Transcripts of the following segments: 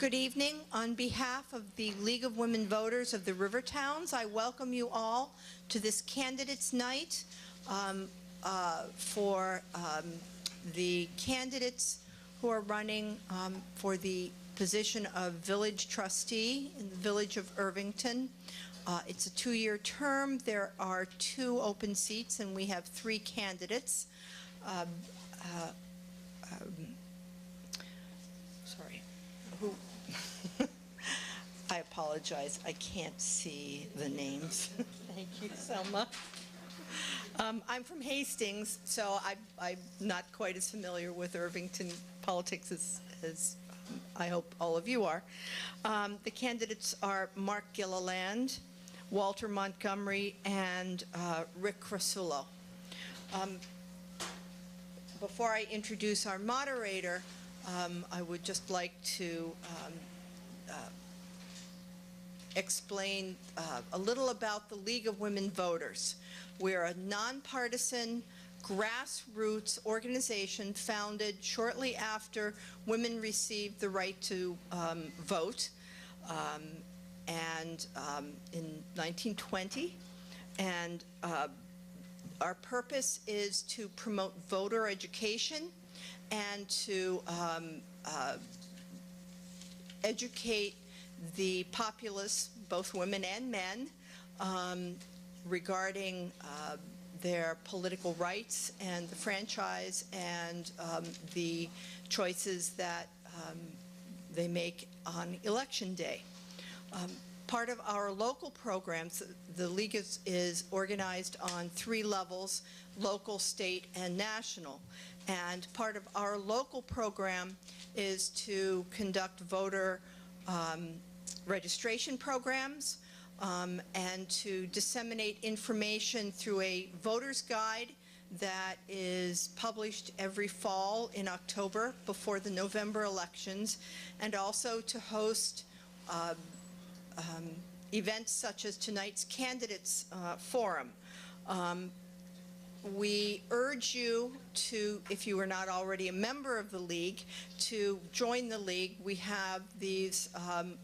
Good evening. On behalf of the League of Women Voters of the River Towns, I welcome you all to this Candidates Night for the candidates who are running for the position of Village Trustee in the Village of Irvington. It's a 2-year term. There are 2 open seats, and we have 3 candidates. Sorry. Who? I apologize. I can't see the names. Thank you, Selma. I'm from Hastings, so I'm not quite as familiar with Irvington politics as I hope all of you are. The candidates are Mark Gilliland, Walter Montgomery, and Rick Crasulo. Before I introduce our moderator, I would just like to explain a little about the League of Women Voters. We're a nonpartisan, grassroots organization founded shortly after women received the right to vote in 1920. And our purpose is to promote voter education and to educate the populace, both women and men, regarding their political rights and the franchise and the choices that they make on election day. Part of our local programs, the League is organized on 3 levels: local, state, and national. And part of our local program is to conduct voter registration programs and to disseminate information through a voter's guide that is published every fall in October before the November elections, and also to host events such as tonight's Candidates Forum. We urge you to, if you are not already a member of the League, to join the League. We have these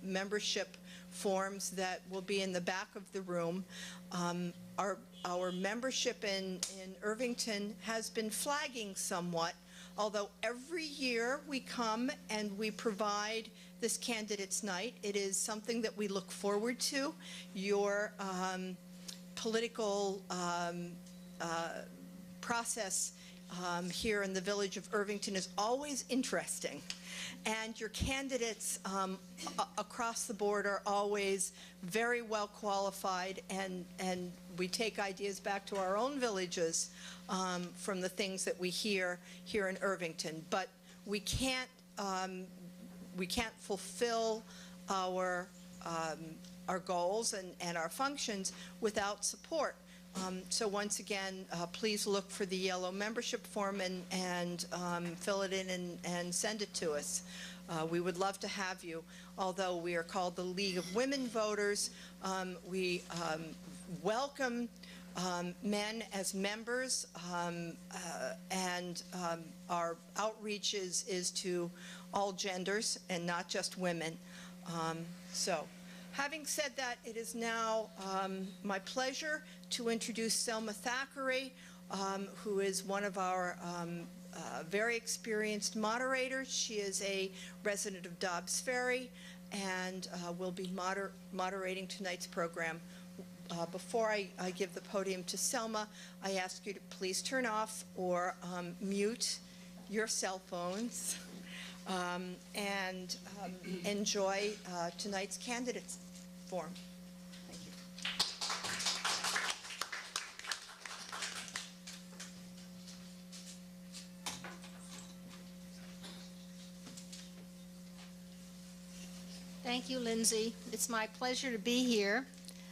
membership forms that will be in the back of the room. Our membership in Irvington has been flagging somewhat, although every year we come and we provide this Candidates Night. It is something that we look forward to. Your political process here in the Village of Irvington is always interesting, and your candidates across the board are always very well qualified, and we take ideas back to our own villages from the things that we hear here in Irvington. But we can't fulfill our goals and our functions without support. So once again, please look for the yellow membership form and fill it in and send it to us. We would love to have you. Although we are called the League of Women Voters, we welcome men as members, and our outreach is to all genders and not just women. Having said that, it is now my pleasure to introduce Selma Thackeray, who is one of our very experienced moderators. She is a resident of Dobbs Ferry and will be moderating tonight's program. Before I give the podium to Selma, I ask you to please turn off or mute your cell phones and enjoy tonight's Candidates Forum. Thank you. Thank you, Lindsay. It's my pleasure to be here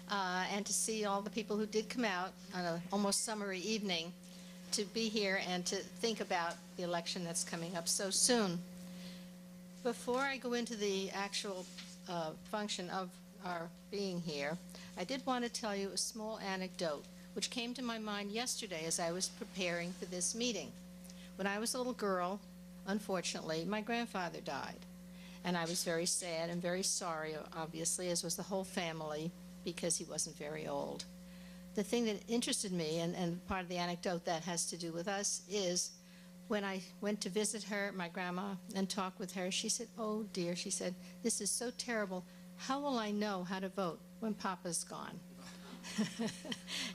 and to see all the people who did come out on an almost summery evening to be here and to think about the election that's coming up so soon. Before I go into the actual function of our being here, I did want to tell you a small anecdote which came to my mind yesterday as I was preparing for this meeting. When I was a little girl, unfortunately, my grandfather died. And I was very sad and very sorry, obviously, as was the whole family, because he wasn't very old. The thing that interested me, and part of the anecdote that has to do with us, is when I went to visit her, my grandma, and talk with her, she said, "Oh dear," she said, "this is so terrible. How will I know how to vote when Papa's gone?"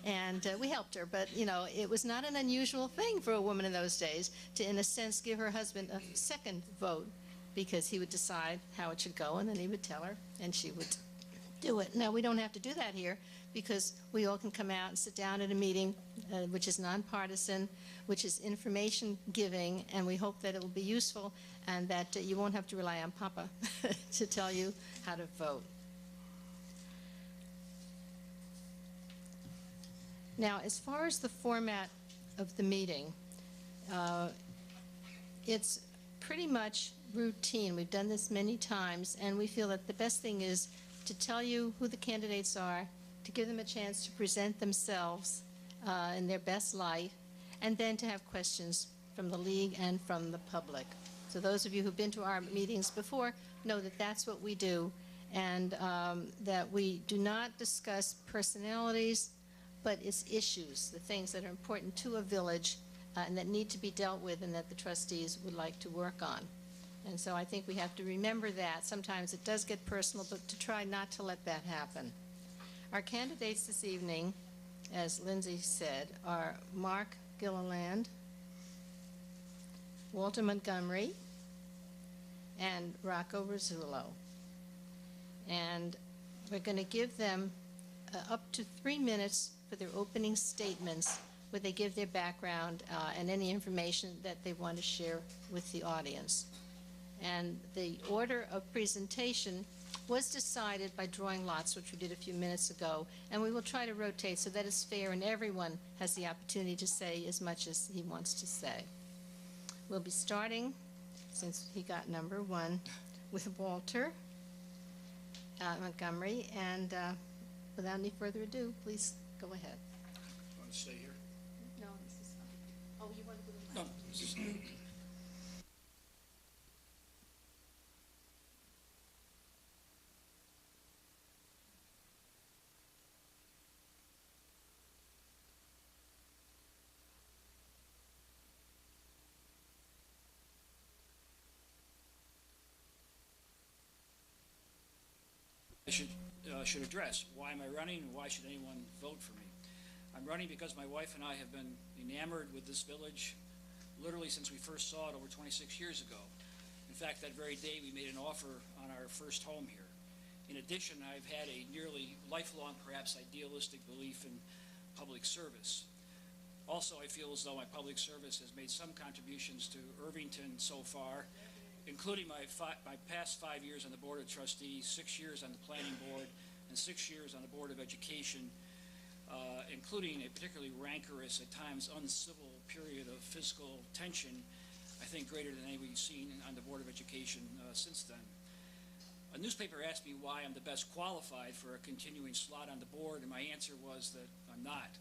And we helped her, but it was not an unusual thing for a woman in those days to, in a sense, give her husband a second vote, because he would decide how it should go, and then he would tell her, and she would do it. Now, we don't have to do that here, because we all can come out and sit down at a meeting which is nonpartisan, which is information giving, and we hope that it will be useful and that you won't have to rely on Papa to tell you how to vote. Now, as far as the format of the meeting, it's pretty much routine. We've done this many times, and we feel that the best thing is to tell you who the candidates are, to give them a chance to present themselves in their best light, and then to have questions from the league and from the public. So those of you who've been to our meetings before know that that's what we do, and that we do not discuss personalities, but it's issues, the things that are important to a village and that need to be dealt with and that the trustees would like to work on. And so I think we have to remember that. Sometimes it does get personal, but to try not to let that happen. Our candidates this evening, as Lindsay said, are Mark Gilliland, Walter Montgomery, and Rocco Rizzullo. And we're going to give them up to 3 minutes for their opening statements, where they give their background and any information that they want to share with the audience. And the order of presentation was decided by drawing lots, which we did a few minutes ago, and we will try to rotate so that it's fair and everyone has the opportunity to say as much as he wants to say. We'll be starting, since he got number 1, with Walter Montgomery, and without any further ado, please go ahead. Want to stay here? No, this is fine. Oh, you want to go to the No, this is. I should address. Why am I running, and why should anyone vote for me? I'm running because my wife and I have been enamored with this village literally since we first saw it over 26 years ago. In fact, that very day we made an offer on our first home here. In addition, I've had a nearly lifelong, perhaps idealistic belief in public service. Also, I feel as though my public service has made some contributions to Irvington so far, including my past 5 years on the Board of Trustees, 6 years on the Planning Board, and 6 years on the Board of Education, including a particularly rancorous, at times uncivil period of fiscal tension, I think greater than any we've seen on the Board of Education since then. A newspaper asked me why I'm the best qualified for a continuing slot on the board, and my answer was that I'm not.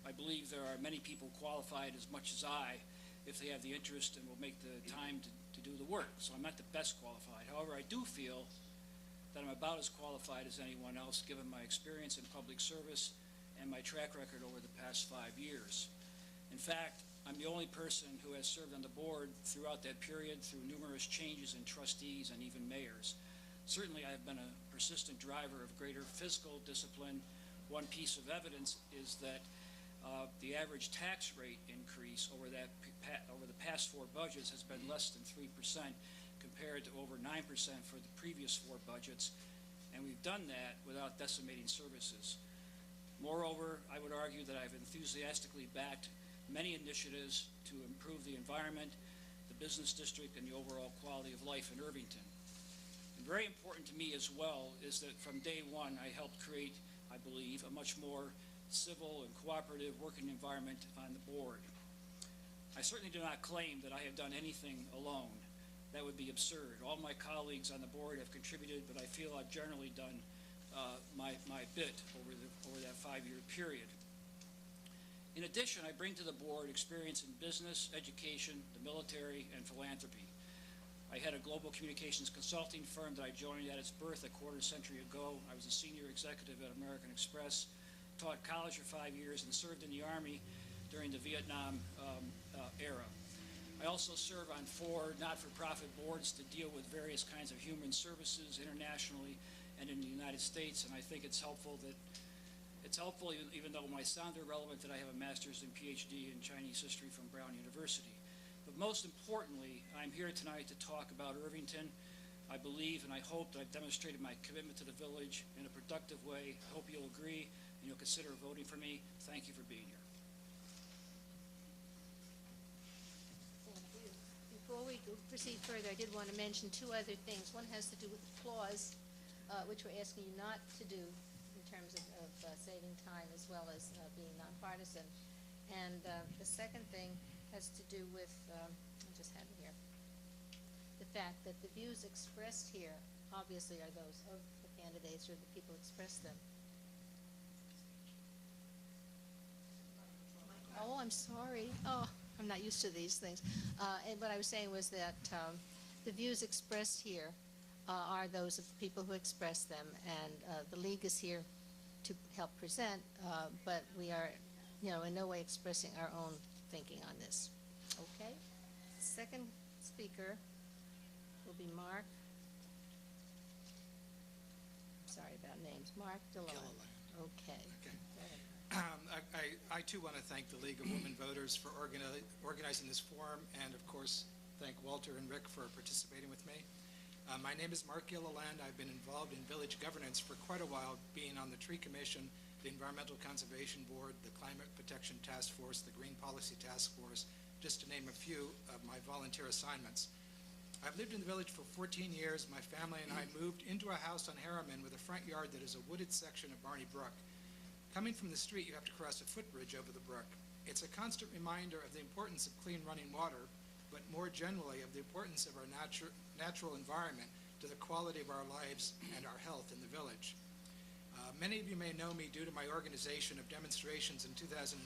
I believe there are many people qualified as much as I, if they have the interest and will make the time to do the work. So I'm not the best qualified. However, I do feel that I'm about as qualified as anyone else, given my experience in public service and my track record over the past 5 years. In fact, I'm the only person who has served on the board throughout that period, through numerous changes in trustees and even mayors. Certainly, I have been a persistent driver of greater fiscal discipline. One piece of evidence is that the average tax rate increase over the past 4 budgets has been less than 3%, compared to over 9% for the previous 4 budgets, and we've done that without decimating services. Moreover, I would argue that I've enthusiastically backed many initiatives to improve the environment, the business district, and the overall quality of life in Irvington. And very important to me as well is that from day one I helped create, I believe, a much more civil and cooperative working environment on the board. I certainly do not claim that I have done anything alone. That would be absurd. All my colleagues on the board have contributed, but I feel I've generally done my bit over that 5-year period. In addition, I bring to the board experience in business, education, the military, and philanthropy. I had a global communications consulting firm that I joined at its birth a quarter century ago. I was a senior executive at American Express, taught college for 5 years, and served in the Army during the Vietnam era. I also serve on 4 not-for-profit boards to deal with various kinds of human services internationally and in the United States, and I think it's helpful, even though it might sound irrelevant, that I have a master's and PhD in Chinese history from Brown University. But most importantly, I'm here tonight to talk about Irvington. I believe and I hope that I've demonstrated my commitment to the village in a productive way. I hope you'll agree and you'll consider voting for me. Thank you for being here. Before we proceed further, I did want to mention 2 other things. One has to do with applause, which we're asking you not to do in terms of saving time as well as being nonpartisan. And the second thing has to do with, I just have it here, the fact that the views expressed here obviously are those of the candidates or the people who express them. Oh, I'm sorry. Oh, I'm not used to these things. And what I was saying was that the views expressed here are those of the people who express them, and the League is here to help present, but we are, in no way expressing our own thinking on this. Okay? Second speaker will be Mark. I'm sorry about names. Mark DeLone. Okay. I too want to thank the League of Women Voters for organizing this forum, and of course thank Walter and Rick for participating with me. My name is Mark Gilliland. I've been involved in village governance for quite a while, being on the Tree Commission, the Environmental Conservation Board, the Climate Protection Task Force, the Green Policy Task Force, just to name a few of my volunteer assignments. I've lived in the village for 14 years. My family and I moved into a house on Harriman with a front yard that is a wooded section of Barney Brook. Coming from the street, you have to cross a footbridge over the brook. It's a constant reminder of the importance of clean running water, but more generally of the importance of our natural environment to the quality of our lives and our health in the village. Many of you may know me due to my organization of demonstrations in 2009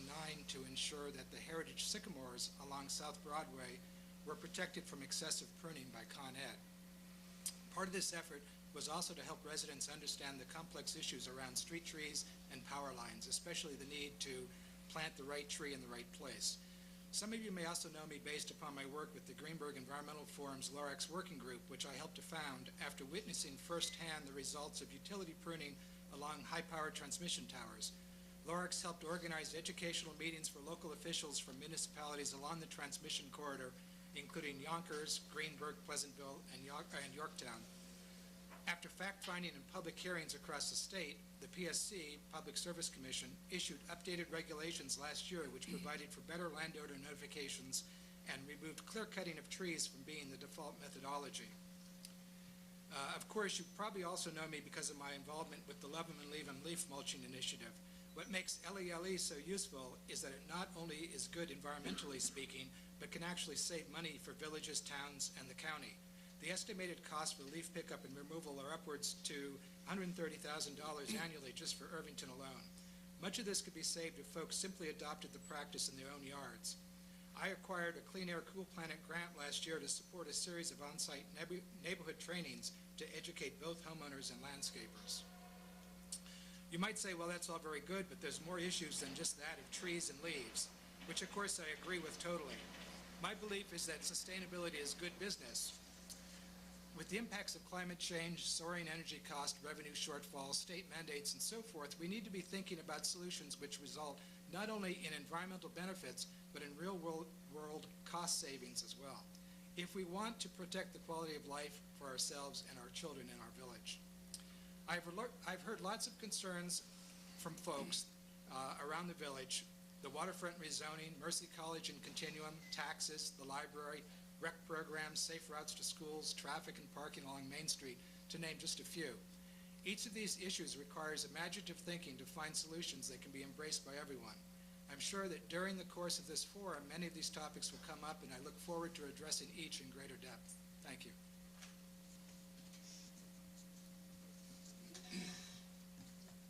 to ensure that the heritage sycamores along South Broadway were protected from excessive pruning by Con Ed. Part of this effort was also to help residents understand the complex issues around street trees and power lines, especially the need to plant the right tree in the right place. Some of you may also know me based upon my work with the Greenberg Environmental Forum's Lorax Working Group, which I helped to found after witnessing firsthand the results of utility pruning along high-powered transmission towers. Lorax helped organize educational meetings for local officials from municipalities along the transmission corridor, including Yonkers, Greenberg, Pleasantville, and Yorktown. After fact-finding and public hearings across the state, the PSC, Public Service Commission, issued updated regulations last year which provided for better landowner notifications and removed clear-cutting of trees from being the default methodology. Of course, you probably also know me because of my involvement with the Love 'em and Leave 'em leaf mulching initiative. What makes LELE so useful is that it not only is good environmentally speaking, but can actually save money for villages, towns, and the county. The estimated cost for leaf pickup and removal are upwards to $130,000 annually just for Irvington alone. Much of this could be saved if folks simply adopted the practice in their own yards. I acquired a Clean Air Cool Planet grant last year to support a series of on-site neighborhood trainings to educate both homeowners and landscapers. You might say, well, that's all very good, but there's more issues than just that of trees and leaves, which of course I agree with totally. My belief is that sustainability is good business. With the impacts of climate change, soaring energy cost, revenue shortfalls, state mandates, and so forth, we need to be thinking about solutions which result not only in environmental benefits, but in real-world cost savings as well, if we want to protect the quality of life for ourselves and our children in our village. I've heard lots of concerns from folks around the village: the waterfront rezoning, Mercy College and Continuum, taxes, the library, rec programs, safe routes to schools, traffic and parking along Main Street, to name just a few. Each of these issues requires imaginative thinking to find solutions that can be embraced by everyone. I'm sure that during the course of this forum, many of these topics will come up, and I look forward to addressing each in greater depth. Thank you.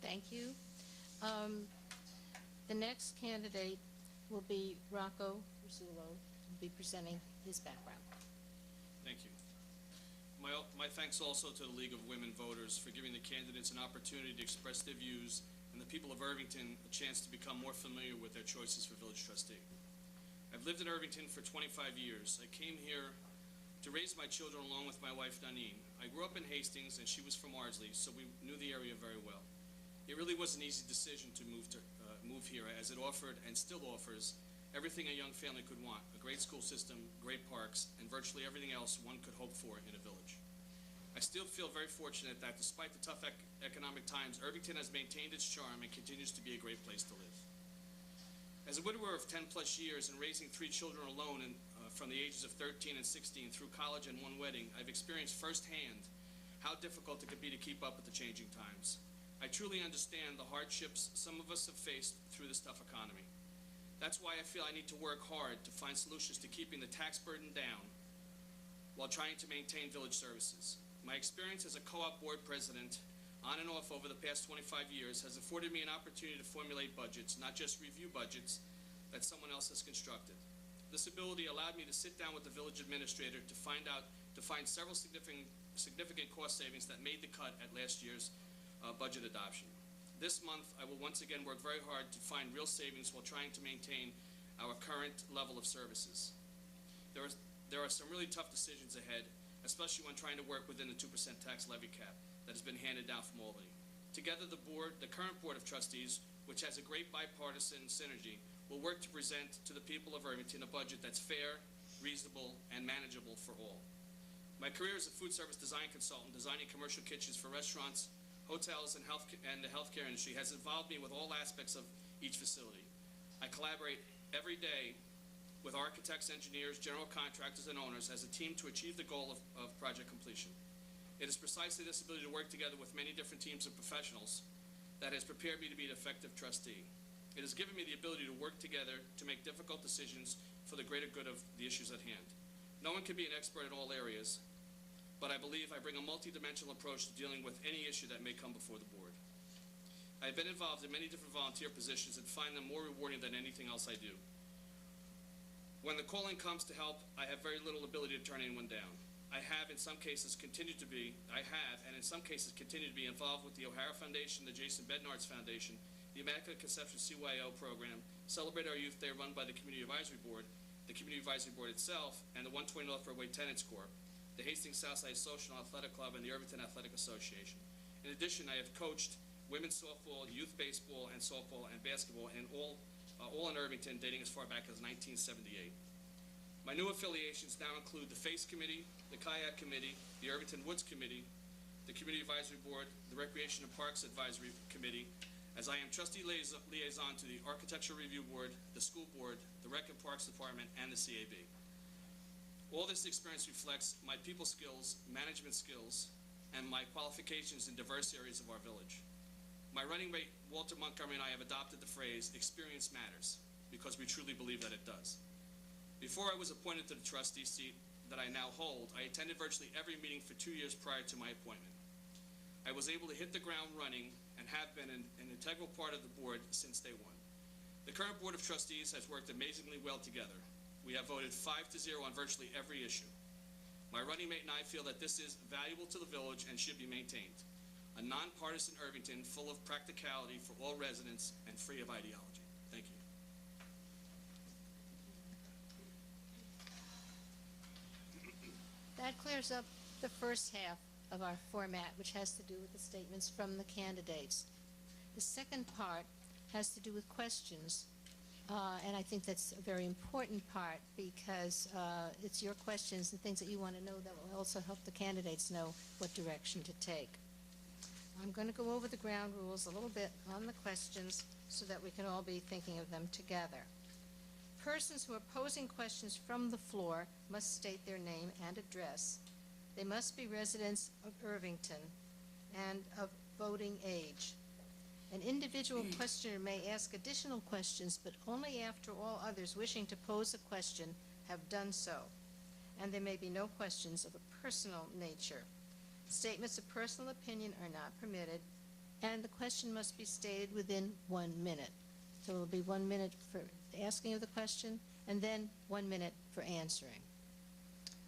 Thank you. The next candidate will be Rocco Rizzullo, who will be presenting his background. Thank you. My thanks also to the League of Women Voters for giving the candidates an opportunity to express their views and the people of Irvington a chance to become more familiar with their choices for village trustee. I've lived in Irvington for 25 years. I came here to raise my children along with my wife, Nanine. I grew up in Hastings, and she was from Ardsley, so we knew the area very well. It really was an easy decision to move here, as it offered and still offers everything a young family could want: a great school system, great parks, and virtually everything else one could hope for in a village. I still feel very fortunate that despite the tough economic times, Irvington has maintained its charm and continues to be a great place to live. As a widower of 10 plus years and raising 3 children alone from the ages of 13 and 16 through college and 1 wedding, I've experienced firsthand how difficult it can be to keep up with the changing times. I truly understand the hardships some of us have faced through this tough economy. That's why I feel I need to work hard to find solutions to keeping the tax burden down while trying to maintain village services. My experience as a co-op board president, on and off over the past 25 years, has afforded me an opportunity to formulate budgets, not just review budgets that someone else has constructed. This ability allowed me to sit down with the village administrator to find several significant cost savings that made the cut at last year's budget adoption. This month, I will once again work very hard to find real savings while trying to maintain our current level of services. There are some really tough decisions ahead, especially when trying to work within the 2% tax levy cap that has been handed down from Albany. Together, the current Board of Trustees, which has a great bipartisan synergy, will work to present to the people of Irvington a budget that's fair, reasonable, and manageable for all. My career as a food service design consultant, designing commercial kitchens for restaurants, hotels, and the healthcare industry has involved me with all aspects of each facility. I collaborate every day with architects, engineers, general contractors, and owners as a team to achieve the goal of project completion. It is precisely this ability to work together with many different teams of professionals that has prepared me to be an effective trustee. It has given me the ability to work together to make difficult decisions for the greater good of the issues at hand. No one can be an expert in all areas, but I believe I bring a multidimensional approach to dealing with any issue that may come before the board. I have been involved in many different volunteer positions and find them more rewarding than anything else I do. When the calling comes to help, I have very little ability to turn anyone down. I have, in some cases, continued to be involved with the O'Hara Foundation, the Jason Bednarz Foundation, the Immaculate Conception CYO program, Celebrate Our Youth Day run by the Community Advisory Board, the Community Advisory Board itself, and the 120 North Broadway Tenants Corps, the Hastings Southside Social and Athletic Club, and the Irvington Athletic Association. In addition, I have coached women's softball, youth baseball, and softball and basketball, and all in Irvington, dating as far back as 1978. My new affiliations now include the FACE Committee, the Kayak Committee, the Irvington Woods Committee, the Community Advisory Board, the Recreation and Parks Advisory Committee, as I am trustee liaison to the Architecture Review Board, the School Board, the Rec and Parks Department, and the CAB. All this experience reflects my people skills, management skills, and my qualifications in diverse areas of our village. My running mate, Walter Montgomery, and I have adopted the phrase, experience matters, because we truly believe that it does. Before I was appointed to the trustee seat that I now hold, I attended virtually every meeting for 2 years prior to my appointment. I was able to hit the ground running and have been an integral part of the board since day one. The current Board of Trustees has worked amazingly well together. We have voted 5-0 on virtually every issue. My running mate and I feel that this is valuable to the village and should be maintained. A nonpartisan Irvington full of practicality for all residents and free of ideology. Thank you. That clears up the first half of our format, which has to do with the statements from the candidates. The second part has to do with questions, and I think that's a very important part because it's your questions and things that you want to know that will also help the candidates know what direction to take. I'm going to go over the ground rules a little bit on the questions so that we can all be thinking of them together. Persons who are posing questions from the floor must state their name and address. They must be residents of Irvington and of voting age. An individual questioner may ask additional questions, but only after all others wishing to pose a question have done so. And there may be no questions of a personal nature. Statements of personal opinion are not permitted, and the question must be stated within 1 minute. So it will be 1 minute for asking of the question, and then 1 minute for answering.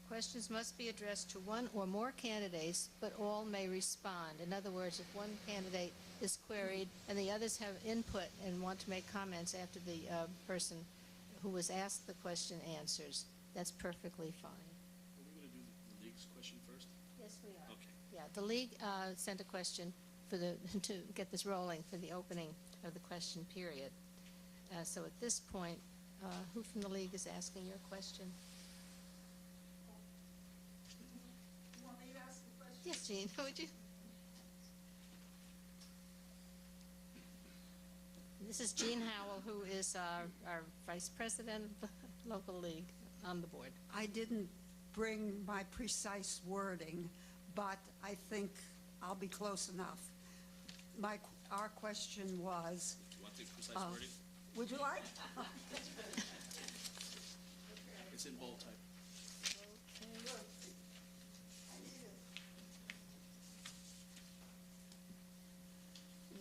Questions must be addressed to one or more candidates, but all may respond. In other words, if one candidate is queried and the others have input and want to make comments after the person who was asked the question answers, that's perfectly fine. Are we going to do the league's question first? Yes, we are. Okay. Yeah, the league sent a question for to get this rolling for the opening of the question period. So at this point, who from the league is asking your question? You want me to ask the question? Yes, Jean, would you? This is Jean Howell, who is our vice president of the local league on the board. I didn't bring my precise wording, but I think I'll be close enough. Our question was, Do you want the precise wording? would you like? It's in bold type.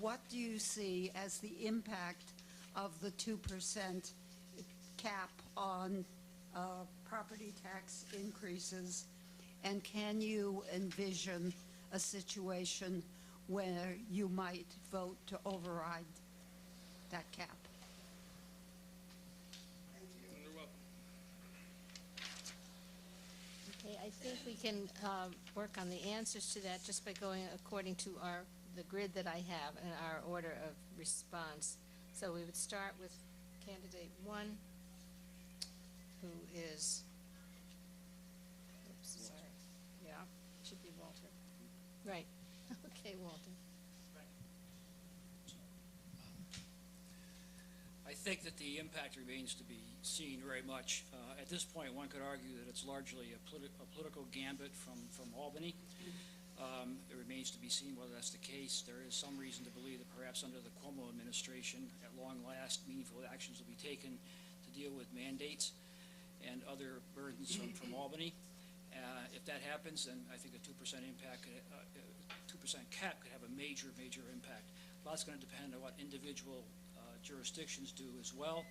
What do you see as the impact of the 2% cap on property tax increases? And can you envision a situation where you might vote to override that cap? You're welcome. Okay, I think we can work on the answers to that just by going according to the grid that I have and our order of response. So we would start with candidate 1, who is, oops, sorry, yeah, should be Walter. Right, okay, Walter. I think that the impact remains to be seen very much. At this point, one could argue that it's largely a political gambit from Albany. It remains to be seen whether that's the case. There is some reason to believe that perhaps under the Cuomo administration, at long last, meaningful actions will be taken to deal with mandates and other burdens from Albany. If that happens, then I think a 2% impact, 2% cap could have a major impact. A lot's going to depend on what individual jurisdictions do as well.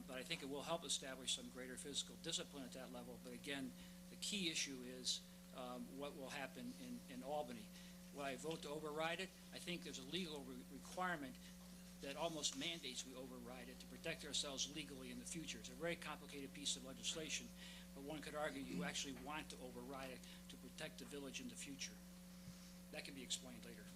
But I think it will help establish some greater fiscal discipline at that level. But again, the key issue is what will happen in Albany. Will I vote to override it? I think there's a legal requirement that almost mandates we override it to protect ourselves legally in the future. It's a very complicated piece of legislation, but one could argue you actually want to override it to protect the village in the future. That can be explained later.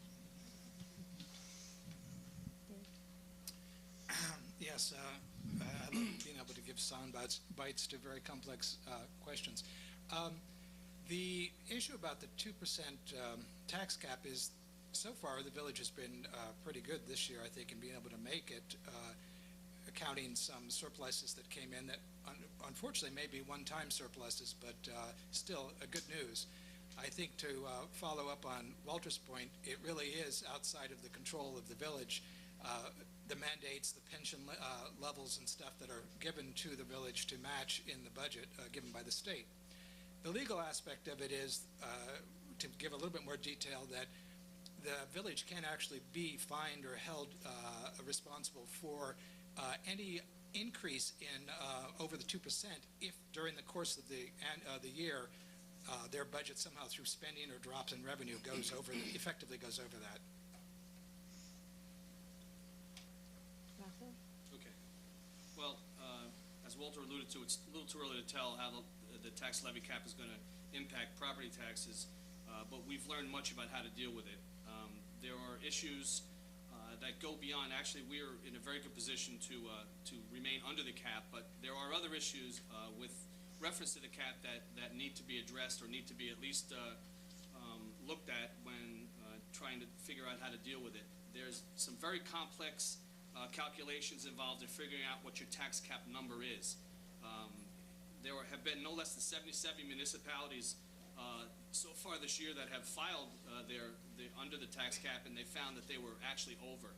Yes, I love being able to give sound bites to very complex questions. The issue about the 2% tax cap is, so far, the village has been pretty good this year, I think, in being able to make it, accounting some surpluses that came in that unfortunately may be one-time surpluses, but still a good news. I think to follow up on Walter's point, it really is outside of the control of the village. The mandates, the pension levels and stuff that are given to the village to match in the budget given by the state. The legal aspect of it is, to give a little bit more detail, that the village can actually be fined or held responsible for any increase in over the 2% if during the course of the year their budget somehow through spending or drops in revenue effectively goes over that. Rocco? Okay. Well, as Walter alluded to, it's a little too early to tell how the tax levy cap is going to impact property taxes, but we've learned much about how to deal with it. There are issues that go beyond. Actually, we are in a very good position to remain under the cap, but there are other issues with reference to the cap that need to be addressed or need to be at least looked at when trying to figure out how to deal with it. There's some very complex calculations involved in figuring out what your tax cap number is. There have been no less than 77 municipalities so far this year that have filed under the tax cap, and they found that they were actually over.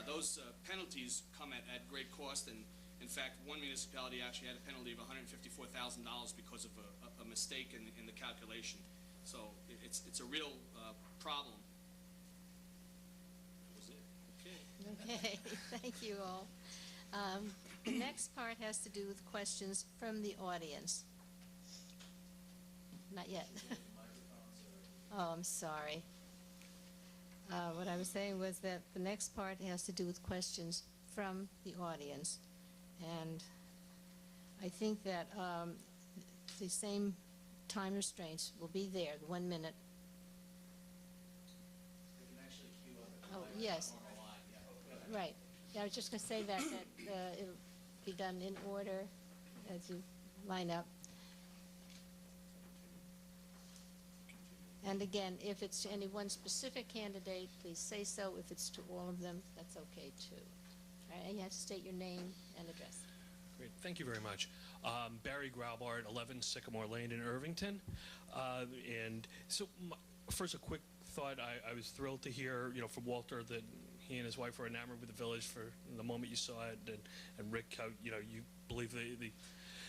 Those penalties come at great cost, and in fact, one municipality actually had a penalty of $154,000 because of a mistake in the calculation. So it's a real problem. That was it. Okay. Okay, thank you all. The next part has to do with questions from the audience. not yet. Oh, I'm sorry. What I was saying was that the next part has to do with questions from the audience. And I think that the same time restraints will be there, the 1 minute. Oh, yes. Right. Yeah, I was just going to say that it'll be done in order as you line up. And again, if it's to any one specific candidate, please say so. If it's to all of them, that's okay too. All right, and you have to state your name and address. Great, thank you very much. Barry Graubart, 11 Sycamore Lane in Irvington. And so, first a quick thought. I was thrilled to hear, from Walter that he and his wife were enamored with the village for the moment you saw it, and Rick, how, you believe the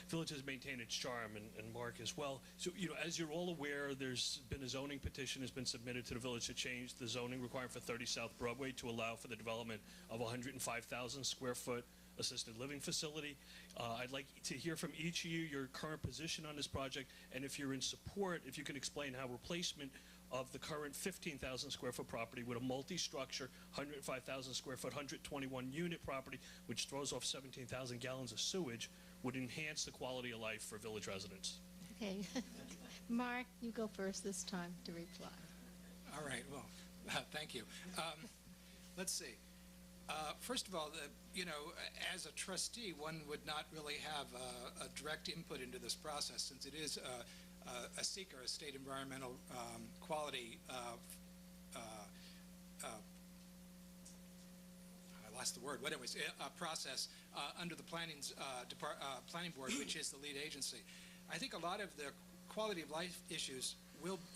village has maintained its charm, and Mark as well. So, as you're all aware, there's been a zoning petition has been submitted to the village to change the zoning requirement for 30 South Broadway to allow for the development of a 105,000 square foot assisted living facility. I'd like to hear from each of you your current position on this project, and if you're in support, if you can explain how replacement of the current 15,000 square foot property with a multi-structure, 105,000 square foot, 121 unit property, which throws off 17,000 gallons of sewage, would enhance the quality of life for village residents. Okay. Mark, you go first this time to reply. All right, well, thank you. Let's see. First of all, as a trustee, one would not really have a direct input into this process, since it is a seeker, a state environmental quality. I lost the word. What it was, a process under the planning board, which is the lead agency. I think a lot of the quality of life issues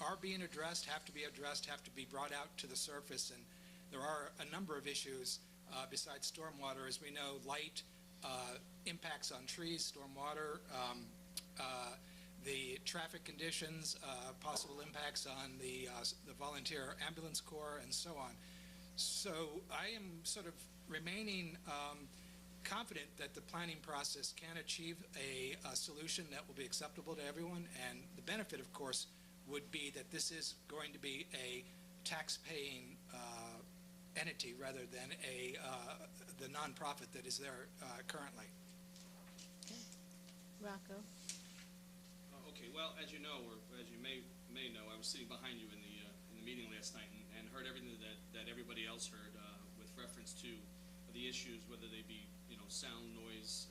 are being addressed, have to be addressed, have to be brought out to the surface, and there are a number of issues besides stormwater. As we know, light impacts on trees, stormwater, the traffic conditions, possible impacts on the volunteer ambulance corps, and so on. So I am sort of remaining confident that the planning process can achieve a solution that will be acceptable to everyone, and the benefit, of course, would be that this is going to be a tax-paying entity rather than the nonprofit that is there currently. Okay. Rocco. Okay, well, as you know, or as you may know, I was sitting behind you in the meeting last night and heard everything that everybody else heard with reference to the issues, whether they be sound, noise,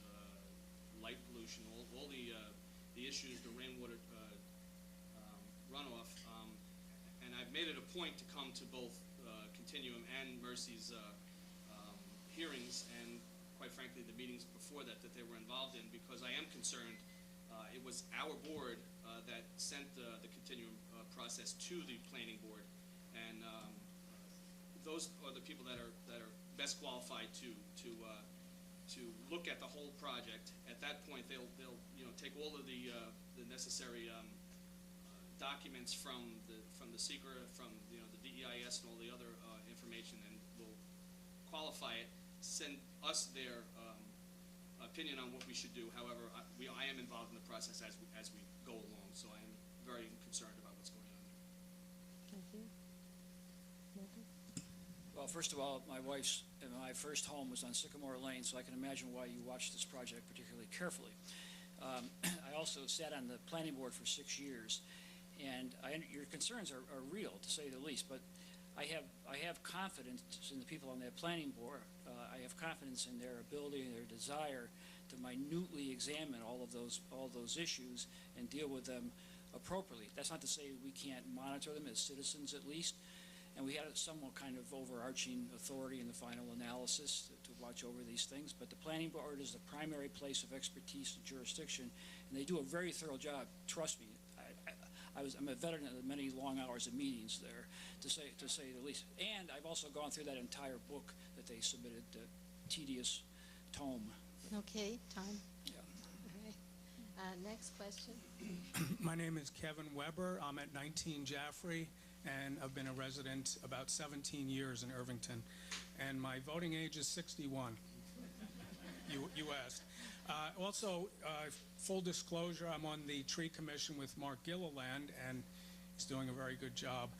light pollution, all the issues, the rainwater runoff, and I've made it a point to come to both Continuum and Mercy's hearings, and quite frankly the meetings before that they were involved in, because I am concerned. It was our board that sent the Continuum process to the planning board, and those are the people that are best qualified to look at the whole project. At that point, they'll take all of the necessary documents from the seeker, from the DEIS and all the other information, and will qualify it, send us their opinion on what we should do. However, I am involved in the process as we go along, so I am very concerned about what's going on there. Thank you. Walter? Well, first of all, my first home was on Sycamore Lane, so I can imagine why you watched this project particularly carefully. I also sat on the planning board for 6 years, and your concerns are real, to say the least, but I have confidence in the people on that planning board. I have confidence in their ability and their desire to minutely examine all of those issues and deal with them appropriately. That's not to say we can't monitor them as citizens, at least, and we had a somewhat kind of overarching authority in the final analysis to watch over these things, but the planning board is the primary place of expertise and jurisdiction, and they do a very thorough job. Trust me. I'm a veteran of the many long hours of meetings there, to say the least. And I've also gone through that entire book that they submitted, the tedious tome. Okay, time. Yeah. Okay. Next question. My name is Kevin Weber. I'm at 19 Jaffrey, and I've been a resident about 17 years in Irvington. And my voting age is 61. You asked. Also, full disclosure, I'm on the tree commission with Mark Gilliland, and he's doing a very good job.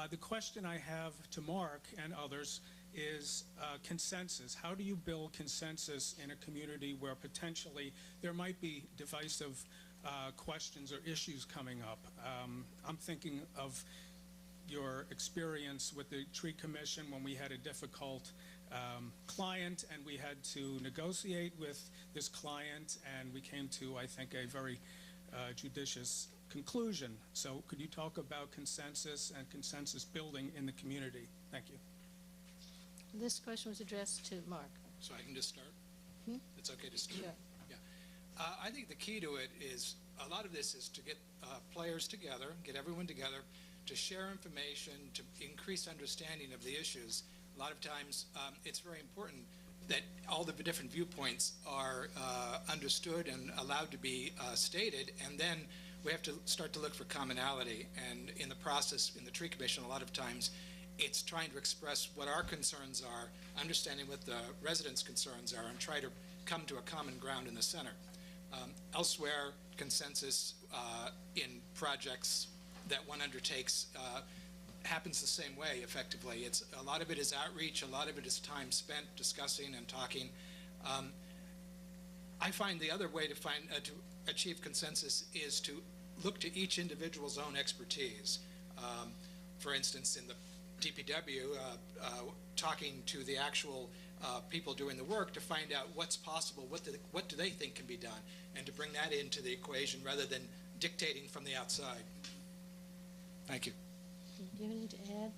The question I have to Mark and others is consensus. How do you build consensus in a community where potentially there might be divisive questions or issues coming up? I'm thinking of your experience with the tree commission when we had a difficult client and we had to negotiate with this client, and we came to, I think, a very judicious conclusion. So could you talk about consensus and consensus building in the community? Thank you. This question was addressed to Mark. So I can just start? It's okay to start? Sure. Yeah. I think the key to it is, a lot of this is to get players together, get everyone together, to share information, to increase understanding of the issues. A lot of times, it's very important that all the different viewpoints are understood and allowed to be stated, and then we have to start to look for commonality. And in the process, in the tree commission, a lot of times, it's trying to express what our concerns are, understanding what the residents' concerns are, and try to come to a common ground in the center. Elsewhere, consensus in projects that one undertakes happens the same way, effectively. A lot of it is outreach, a lot of it is time spent discussing and talking. I find the other way to achieve consensus is to look to each individual's own expertise. For instance, in the DPW, talking to the actual people doing the work to find out what's possible, what do they think can be done, and to bring that into the equation rather than dictating from the outside. Thank you. Do you have anything to add,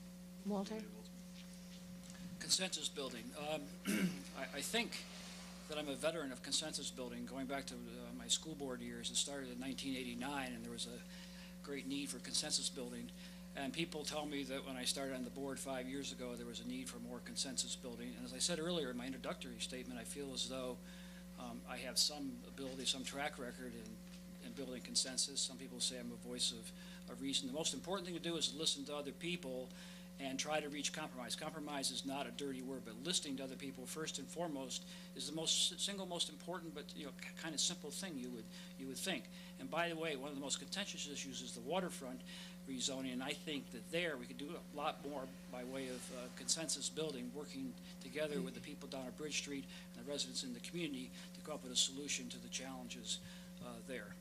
Walter? Consensus building. I think that I'm a veteran of consensus building, going back to my school board years. It started in 1989, and there was a great need for consensus building. And people tell me that when I started on the board 5 years ago, there was a need for more consensus building. And as I said earlier in my introductory statement, I feel as though I have some ability, some track record in building consensus. Some people say I'm a voice of reason. The most important thing to do is listen to other people and try to reach compromise. Compromise is not a dirty word, but listening to other people first and foremost is the single most important, but kind of simple thing you would think. And by the way, one of the most contentious issues is the waterfront rezoning, and I think that there we could do a lot more by way of consensus building, working together with the people down at Bridge Street and the residents in the community to come up with a solution to the challenges there.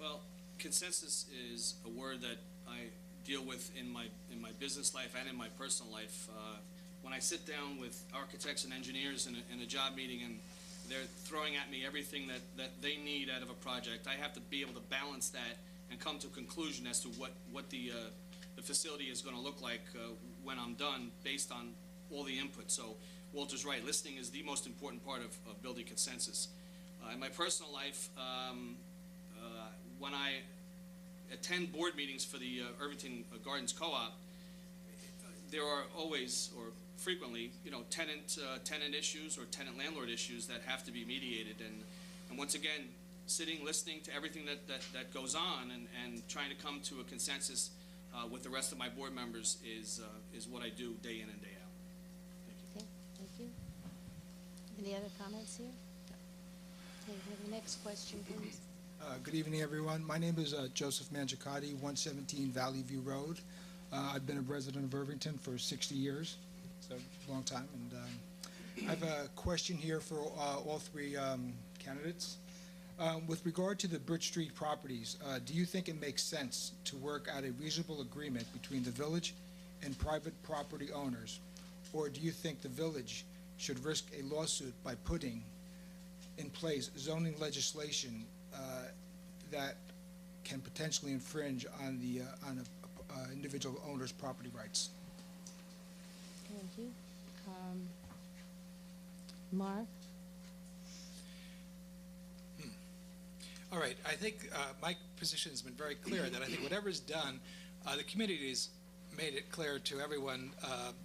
Well, consensus is a word that I deal with in my business life and in my personal life. When I sit down with architects and engineers in a job meeting and they're throwing at me everything that they need out of a project, I have to be able to balance that and come to a conclusion as to what the facility is going to look like when I'm done based on all the input. So Walter's right, listening is the most important part of building consensus. In my personal life, when I attend board meetings for the Irvington Gardens Co-op, there are always, or frequently, tenant issues or tenant-landlord issues that have to be mediated. And once again, sitting, listening to everything that goes on and trying to come to a consensus with the rest of my board members is what I do day in and day out. Thank you. Okay, thank you. Any other comments here? Okay, we have the next question, please. Good evening, everyone. My name is Joseph Mangicotti, 117 Valley View Road. I've been a resident of Irvington for 60 years, so a long time. And I have a question here for all three candidates. With regard to the Bridge Street properties, do you think it makes sense to work out a reasonable agreement between the village and private property owners? Or do you think the village should risk a lawsuit by putting in place zoning legislation that can potentially infringe on the individual owner's property rights? Thank you. Mark? All right, I think my position has been very clear that I think whatever's done, the community's made it clear to everyone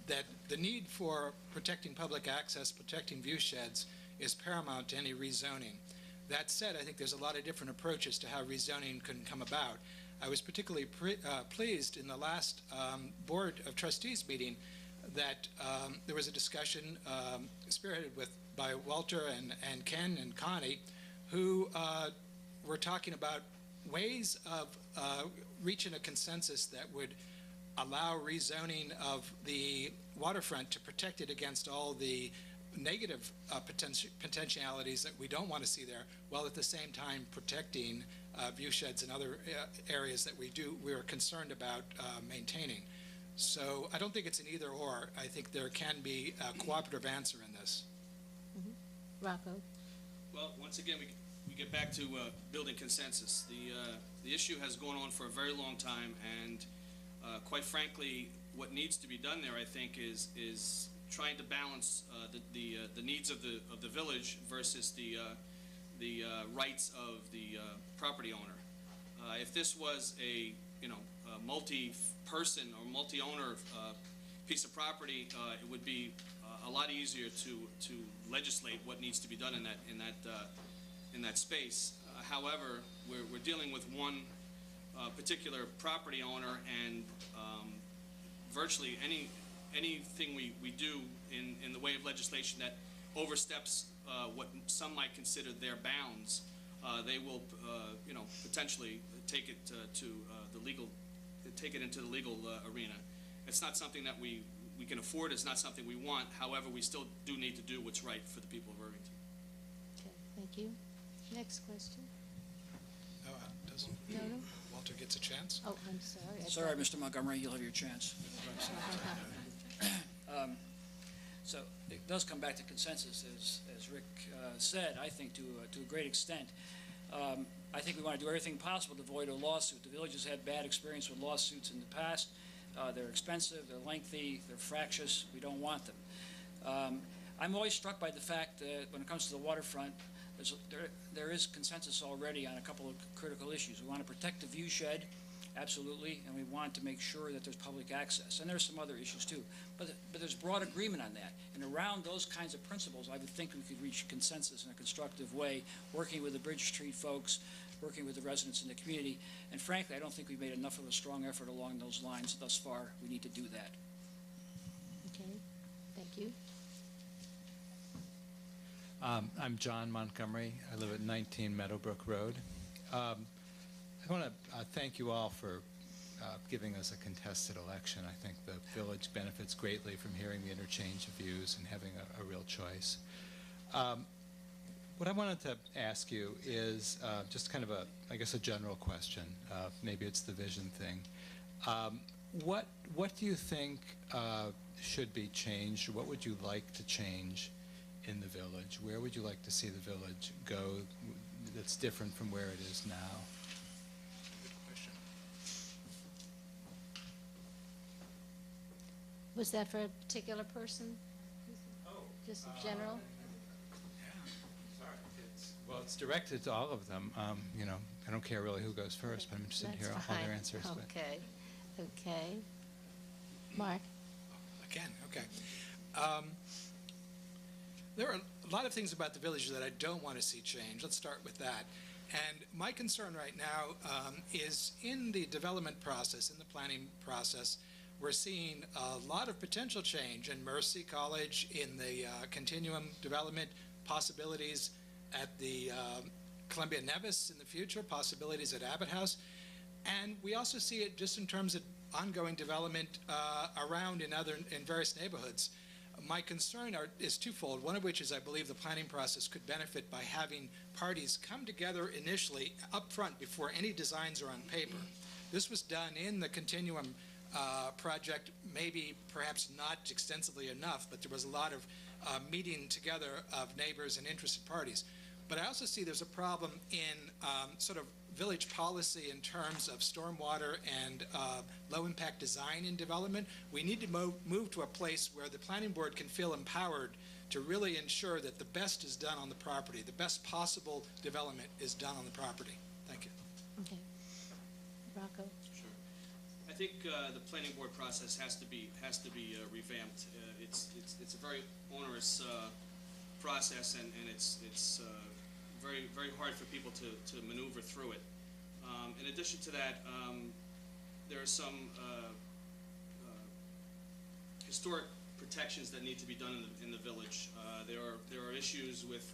that the need for protecting public access, protecting view sheds is paramount to any rezoning. That said, I think there's a lot of different approaches to how rezoning can come about. I was particularly pleased in the last Board of Trustees meeting that there was a discussion spearheaded by Walter and Ken and Connie, who were talking about ways of reaching a consensus that would allow rezoning of the waterfront to protect it against all the negative potentialities that we don't want to see there, while at the same time protecting view sheds and other areas that we are concerned about maintaining. So I don't think it's an either or. I think there can be a cooperative answer in this. Rocco? Well, once again, we get back to building consensus. The issue has gone on for a very long time, and quite frankly, what needs to be done there, I think, is trying to balance the needs of the village versus the rights of the property owner. If this was a multi-person or multi-owner piece of property, it would be a lot easier to legislate what needs to be done in that space. However, we're dealing with one particular property owner, and virtually anything we do in the way of legislation that oversteps what some might consider their bounds, they will potentially take it into the legal arena. It's not something that we can afford. It's not something we want. However, we still do need to do what's right for the people of Irvington. Okay, thank you. Next question. No, doesn't. No. Walter gets a chance. Oh, I'm sorry. Sorry, Mr. Montgomery, you'll have your chance. So it does come back to consensus, as Rick said, I think, to a great extent. I think we want to do everything possible to avoid a lawsuit. The village has had bad experience with lawsuits in the past. They're expensive, they're lengthy, they're fractious. We don't want them. I'm always struck by the fact that when it comes to the waterfront, there is consensus already on a couple of critical issues. We want to protect the view shed, absolutely, and we want to make sure that there's public access. And there's some other issues too. But there's broad agreement on that. And around those kinds of principles, I would think we could reach consensus in a constructive way, working with the Bridge Street folks, working with the residents in the community. And frankly, I don't think we've made enough of a strong effort along those lines thus far. We need to do that. Okay, thank you. I'm John Montgomery. I live at 19 Meadowbrook Road. I want to thank you all for giving us a contested election. I think the village benefits greatly from hearing the interchange of views and having a real choice. What I wanted to ask you is just kind of I guess a general question. Maybe it's the vision thing. What do you think should be changed? What would you like to change in the village? Where would you like to see the village go that's different from where it is now? Good question. Was that for a particular person? Just in general? Well, it's directed to all of them. I don't care really who goes first, but I'm interested to hear all their answers. Okay, okay. Mark? Again, okay. There are a lot of things about the village that I don't want to see change. Let's start with that. And my concern right now is in the development process, in the planning process, we're seeing a lot of potential change in Mercy College, in the continuum development possibilities at the Columbia Nevis in the future, possibilities at Abbott House. And we also see it just in terms of ongoing development around in various neighborhoods. My concern is twofold, one of which is I believe the planning process could benefit by having parties come together initially up front before any designs are on paper. This was done in the continuum project, maybe perhaps not extensively enough, but there was a lot of meeting together of neighbors and interested parties. But I also see there's a problem in sort of village policy in terms of stormwater and low-impact design in development. We need to move to a place where the planning board can feel empowered to really ensure that the best is done on the property, the best possible development is done on the property. Thank you. Okay. Rocco? Sure. I think the planning board process has to be revamped. It's a very onerous process, and it's very, very hard for people to maneuver through it. In addition to that, there are some historic protections that need to be done in the village. There are issues with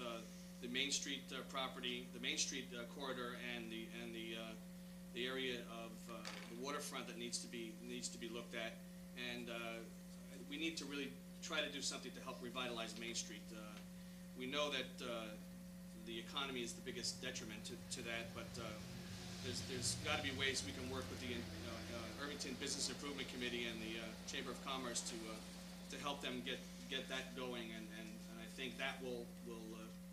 the Main Street property, the Main Street corridor, and the area of the waterfront that needs to be looked at, and we need to really try to do something to help revitalize Main Street. We know that the economy is the biggest detriment to that, but there's got to be ways we can work with the Irvington Business Improvement Committee and the Chamber of Commerce to help them get that going, and I think that will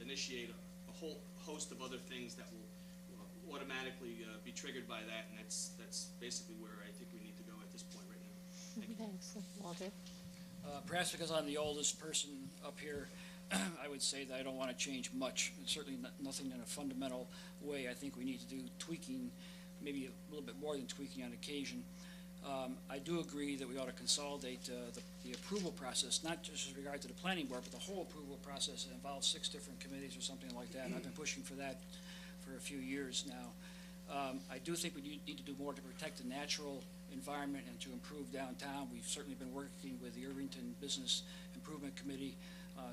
initiate a whole host of other things that will automatically be triggered by that, and that's basically where I think we need to go at this point right now. Thank you. Thanks. Walter? Perhaps because I'm the oldest person up here, I would say that I don't want to change much, and certainly nothing in a fundamental way. I think we need to do tweaking, maybe a little bit more than tweaking on occasion. I do agree that we ought to consolidate the approval process, not just with regard to the planning board, but the whole approval process that involves 6 different committees or something like that. And I've been pushing for that for a few years now. I do think we need to do more to protect the natural environment and to improve downtown. We've certainly been working with the Irvington Business Improvement Committee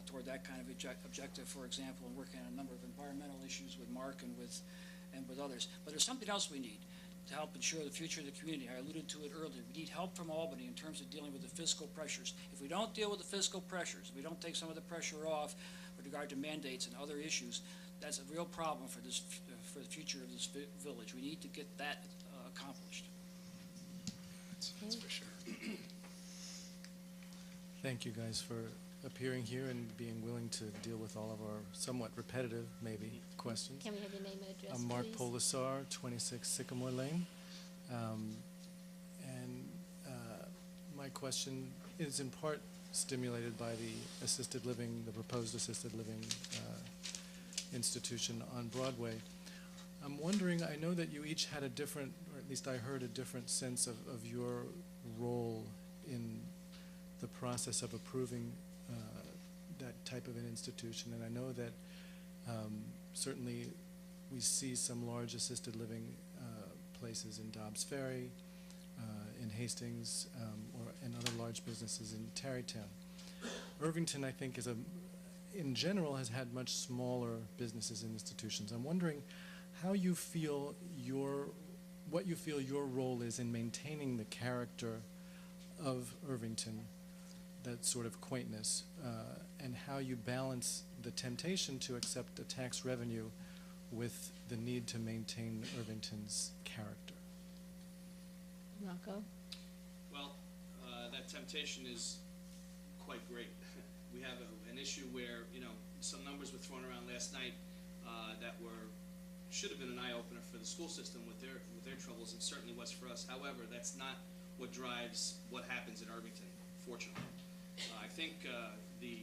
toward that kind of objective, for example, and working on a number of environmental issues with Mark and with others. But there's something else we need to help ensure the future of the community. I alluded to it earlier. We need help from Albany in terms of dealing with the fiscal pressures. If we don't deal with the fiscal pressures, if we don't take some of the pressure off with regard to mandates and other issues, that's a real problem for the future of this village. We need to get that accomplished. That's for sure. Thank you guys for appearing here and being willing to deal with all of our somewhat repetitive, maybe, questions. Can we have your name and address, I'm Mark please? Polisar, 26 Sycamore Lane. My question is in part stimulated by the assisted living, the proposed assisted living institution on Broadway. I'm wondering, I know that you each had a different, or at least I heard a different sense of your role in the process of approving that type of an institution. And I know that certainly we see some large assisted living places in Dobbs Ferry, in Hastings, and other large businesses in Tarrytown. Irvington, I think, in general, has had much smaller businesses and institutions. I'm wondering how you feel what you feel your role is in maintaining the character of Irvington, that sort of quaintness, and how you balance the temptation to accept a tax revenue with the need to maintain Irvington's character. Rocco? Well, that temptation is quite great. We have an issue where, some numbers were thrown around last night that should have been an eye-opener for the school system with their troubles, and certainly was for us. However, that's not what drives what happens in Irvington, fortunately. I think the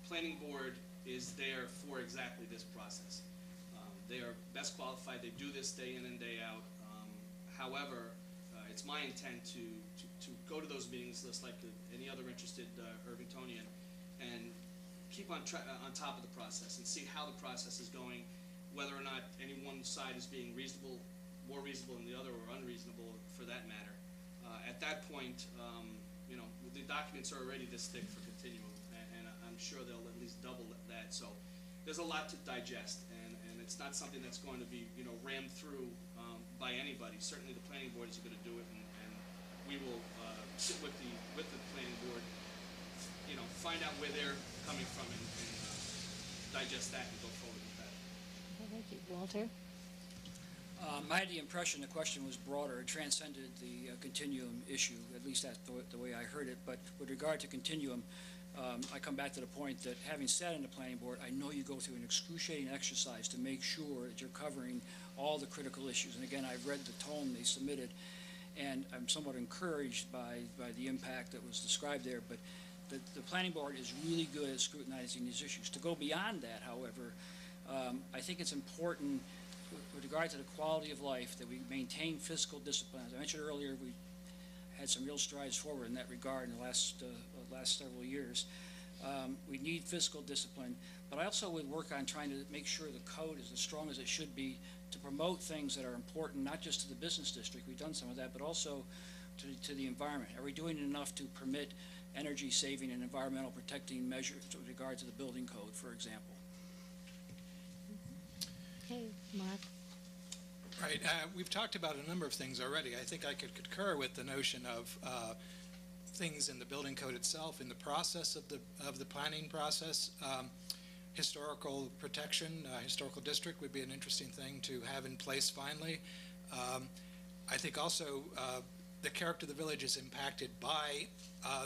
planning board is there for exactly this process. They are best qualified. They do this day in and day out. However, it's my intent to go to those meetings just like any other interested Irvingtonian and keep on top of the process and see how the process is going, whether or not any one side is being reasonable, more reasonable than the other, or unreasonable for that matter. At that point, the documents are already this thick for Continuum, and I'm sure they'll at least double that. So there's a lot to digest, and it's not something that's going to be rammed through by anybody. Certainly the planning board is going to do it, and we will sit with the planning board, find out where they're coming from and digest that and go forward with that. Thank you. Walter? I had the impression the question was broader. It transcended the continuum issue, at least that's the way I heard it. But with regard to continuum, I come back to the point that having sat in the planning board, I know you go through an excruciating exercise to make sure that you're covering all the critical issues. And again, I've read the tome they submitted, and I'm somewhat encouraged by the impact that was described there. But the planning board is really good at scrutinizing these issues. To go beyond that, however, I think it's important with regard to the quality of life that we maintain fiscal discipline. As I mentioned earlier, we had some real strides forward in that regard in the last several years. We need fiscal discipline, but I also would work on trying to make sure the code is as strong as it should be to promote things that are important, not just to the business district. We've done some of that, but also to the environment? Are we doing enough to permit energy saving and environmental protecting measures with regard to the building code, for example? Okay, Mark. Right. We've talked about a number of things already. I think I could concur with the notion of things in the building code itself, in the process of the planning process. Historical protection, historical district would be an interesting thing to have in place finally. I think also the character of the village is impacted by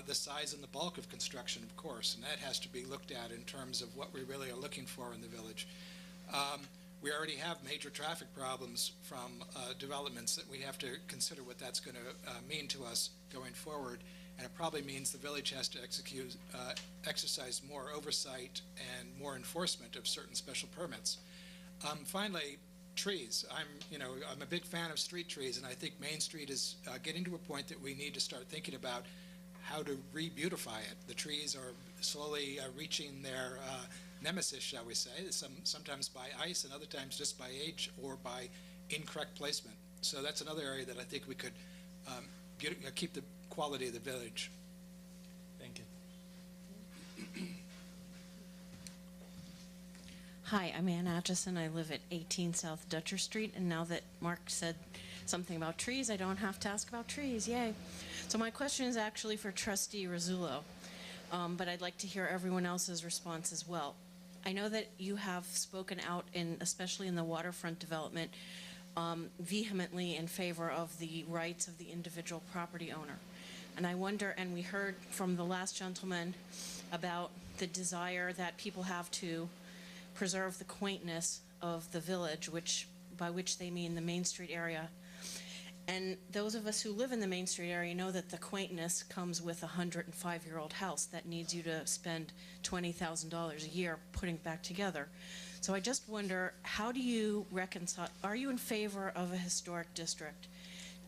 the size and the bulk of construction, of course, and that has to be looked at in terms of what we really are looking for in the village. We already have major traffic problems from developments that we have to consider what that's going to mean to us going forward, and it probably means the village has to exercise more oversight and more enforcement of certain special permits. Finally, trees. I'm a big fan of street trees, and I think Main Street is getting to a point that we need to start thinking about how to re-beautify it. The trees are slowly reaching their nemesis, shall we say, sometimes by ice and other times just by age or by incorrect placement. So that's another area that I think we could keep the quality of the village. Thank you. Hi, I'm Ann Atchison. I live at 18 South Dutcher Street, and now that Mark said something about trees, I don't have to ask about trees. Yay. So my question is actually for Trustee Rizzullo, but I'd like to hear everyone else's response as well. I know that you have spoken out, especially in the waterfront development, vehemently in favor of the rights of the individual property owner. And I wonder, and we heard from the last gentleman about the desire that people have to preserve the quaintness of the village, by which they mean the Main Street area. And those of us who live in the Main Street area know that the quaintness comes with a 105-year-old house that needs you to spend $20,000 a year putting back together. So I just wonder, how do you reconcile? Are you in favor of a historic district?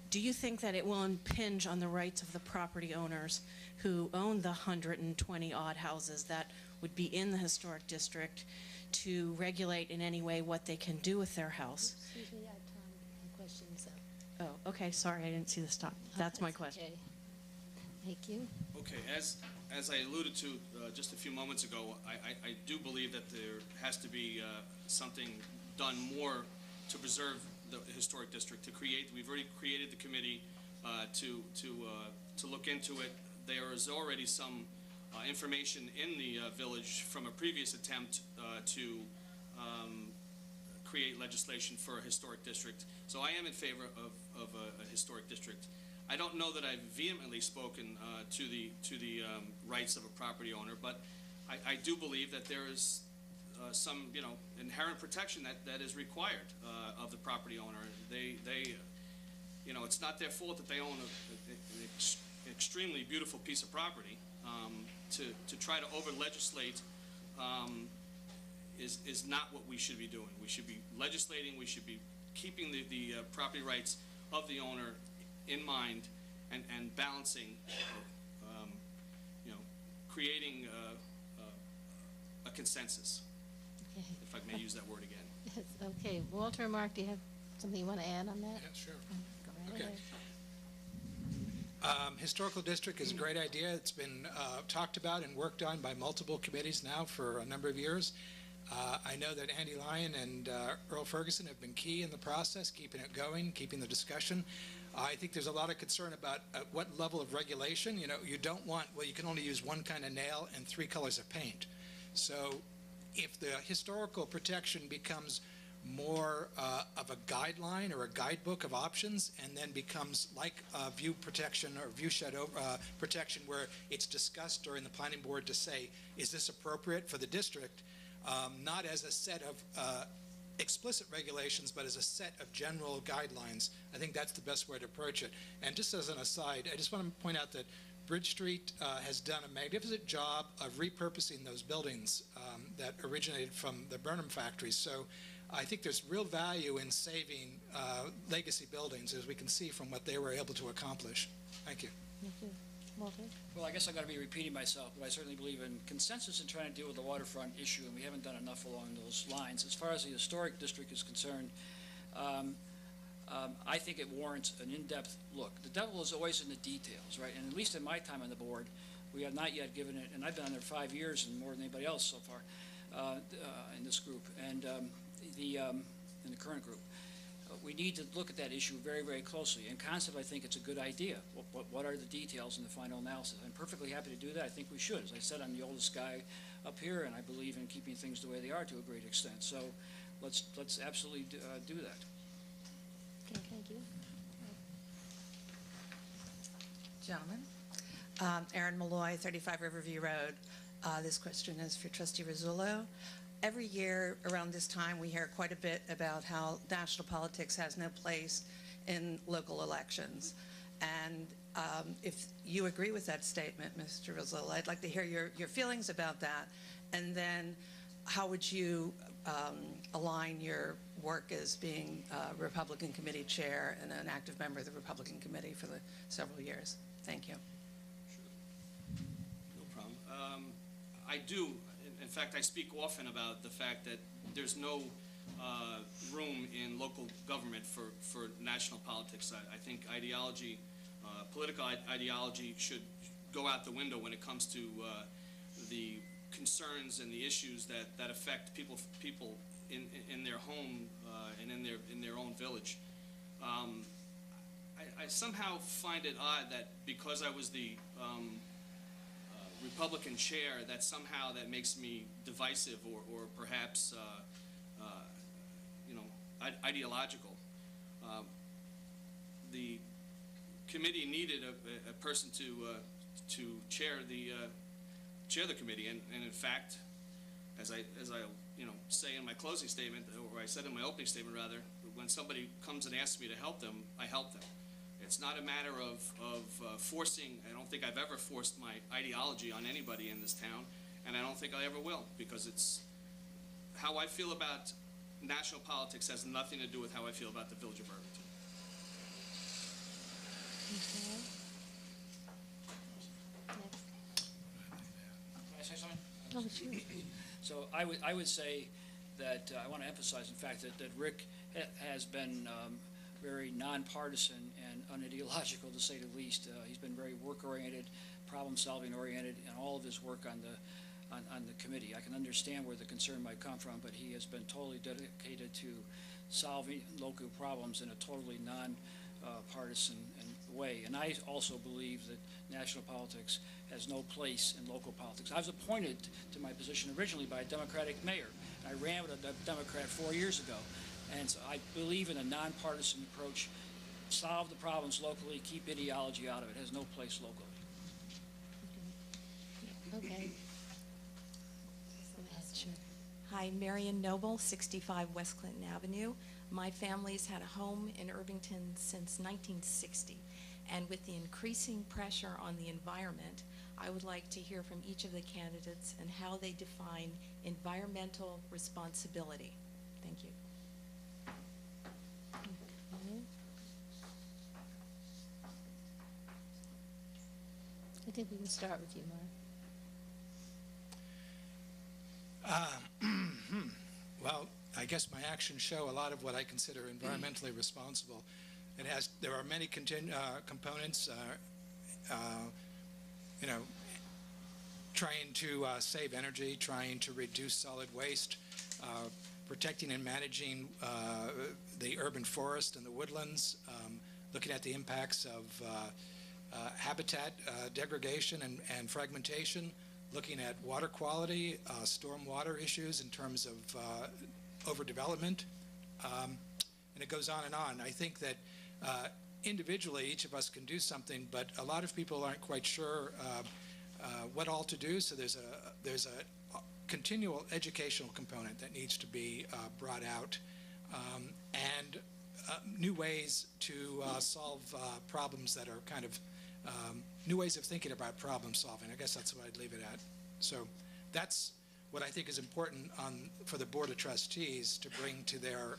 Do you think that it will impinge on the rights of the property owners who own the 120-odd houses that would be in the historic district to regulate in any way what they can do with their house? Excuse me, Tom, questions. Oh, okay, sorry, I didn't see the stop. That's my question. Okay. Thank you. Okay, as I alluded to just a few moments ago, I do believe that there has to be something done more to preserve the historic district. We've already created the committee to look into it. There is already some information in the village from a previous attempt to create legislation for a historic district. So I am in favor of a historic district. I don't know that I've vehemently spoken to the rights of a property owner, but I do believe that there is some inherent protection that is required of the property owner. It's not their fault that they own an extremely beautiful piece of property. To try to over-legislate is not what we should be doing. We should be legislating. We should be keeping the property rights of the owner in mind and balancing, creating a consensus, Okay. if I may use that word again. Yes, okay. Walter and Mark, do you have something you want to add on that? Yeah, sure. Go right Okay. ahead. Historical district is a great idea. It's been talked about and worked on by multiple committees now for a number of years. I know that Andy Lyon and Earl Ferguson have been key in the process, keeping it going, keeping the discussion. I think there's a lot of concern about what level of regulation. You don't want, you can only use one kind of nail and 3 colors of paint. So if the historical protection becomes more of a guideline or a guidebook of options, and then becomes like view protection or view shed protection, where it's discussed during the planning board to say, is this appropriate for the district, not as a set of explicit regulations, but as a set of general guidelines. I think that's the best way to approach it. And just as an aside, I just want to point out that Bridge Street has done a magnificent job of repurposing those buildings that originated from the Burnham factories. So I think there's real value in saving legacy buildings, as we can see from what they were able to accomplish. Thank you. Thank you. Walter? Well, I guess I've got to be repeating myself, but I certainly believe in consensus in trying to deal with the waterfront issue, and we haven't done enough along those lines. As far as the historic district is concerned, I think it warrants an in-depth look. The devil is always in the details, right? And at least in my time on the board, we have not yet given it, and I've been on there 5 years and more than anybody else so far in this group, and in the current group. We need to look at that issue very, very closely. In concept, I think it's a good idea. What are the details in the final analysis? I'm perfectly happy to do that. I think we should. As I said, I'm the oldest guy up here, and I believe in keeping things the way they are to a great extent. So let's absolutely do that. Okay, thank you. Gentlemen. Erin Malloy, 35 Riverview Road. This question is for Trustee Rizzullo. Every year around this time, we hear quite a bit about how national politics has no place in local elections. And if you agree with that statement, Mr. Rizzullo, I'd like to hear your feelings about that. And then how would you align your work as being Republican Committee Chair and an active member of the Republican Committee for the several years? Thank you. No problem. I do. In fact, I speak often about the fact that there's no room in local government for national politics. I think ideology, political ideology should go out the window when it comes to the concerns and the issues that affect people in their home and in their own village. I somehow find it odd that because I was the Republican chair, that somehow that makes me divisive or perhaps ideological. The committee needed a person to chair the committee, and in fact, as I say in my closing statement, or I said in my opening statement rather, when somebody comes and asks me to help them, I help them. It's not a matter of forcing. I don't think I've ever forced my ideology on anybody in this town, and I don't think I ever will, because it's how I feel about national politics has nothing to do with how I feel about the village of Irvington. Can I say something? Oh, sure. So I would say that I want to emphasize, in fact, that Rick has been very nonpartisan and unideological, to say the least. He's been very work-oriented, problem-solving oriented in all of his work on the committee. I can understand where the concern might come from, but he has been totally dedicated to solving local problems in a totally non-partisan way. And I also believe that national politics has no place in local politics. I was appointed to my position originally by a Democratic mayor. I ran with a Democrat 4 years ago. And so I believe in a nonpartisan approach. Solve the problems locally, keep ideology out of it. It has no place locally. Okay. Go ahead, sure. Hi, Marion Noble, 65 West Clinton Avenue. My family's had a home in Irvington since 1960. And with the increasing pressure on the environment, I would like to hear from each of the candidates and how they define environmental responsibility. Thank you. I think we can start with you, Mark. Well, I guess my actions show a lot of what I consider environmentally responsible. There are many components, trying to save energy, trying to reduce solid waste, protecting and managing the urban forest and the woodlands, looking at the impacts of habitat degradation and fragmentation, looking at water quality, stormwater issues in terms of overdevelopment, and it goes on and on. I think that individually each of us can do something, but a lot of people aren't quite sure what all to do, so there's a continual educational component that needs to be brought out, and new ways to solve problems that are kind of new ways of thinking about problem solving. I guess that's what I'd leave it at. So that's what I think is important for the Board of Trustees to bring to their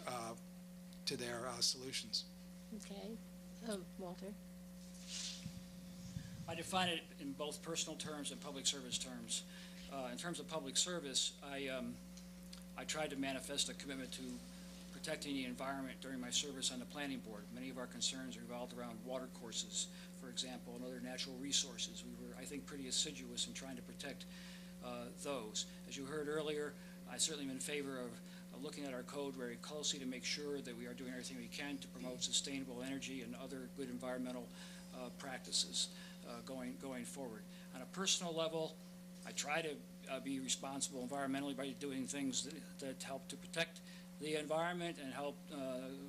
solutions. Okay. Walter? I define it in both personal terms and public service terms. In terms of public service, I tried to manifest a commitment to protecting the environment during my service on the planning board. Many of our concerns revolved around water courses, for example, and other natural resources. We were, I think, pretty assiduous in trying to protect those. As you heard earlier, I certainly am in favor of looking at our code very closely to make sure that we are doing everything we can to promote sustainable energy and other good environmental practices going forward. On a personal level, I try to be responsible environmentally by doing things that help to protect the environment and help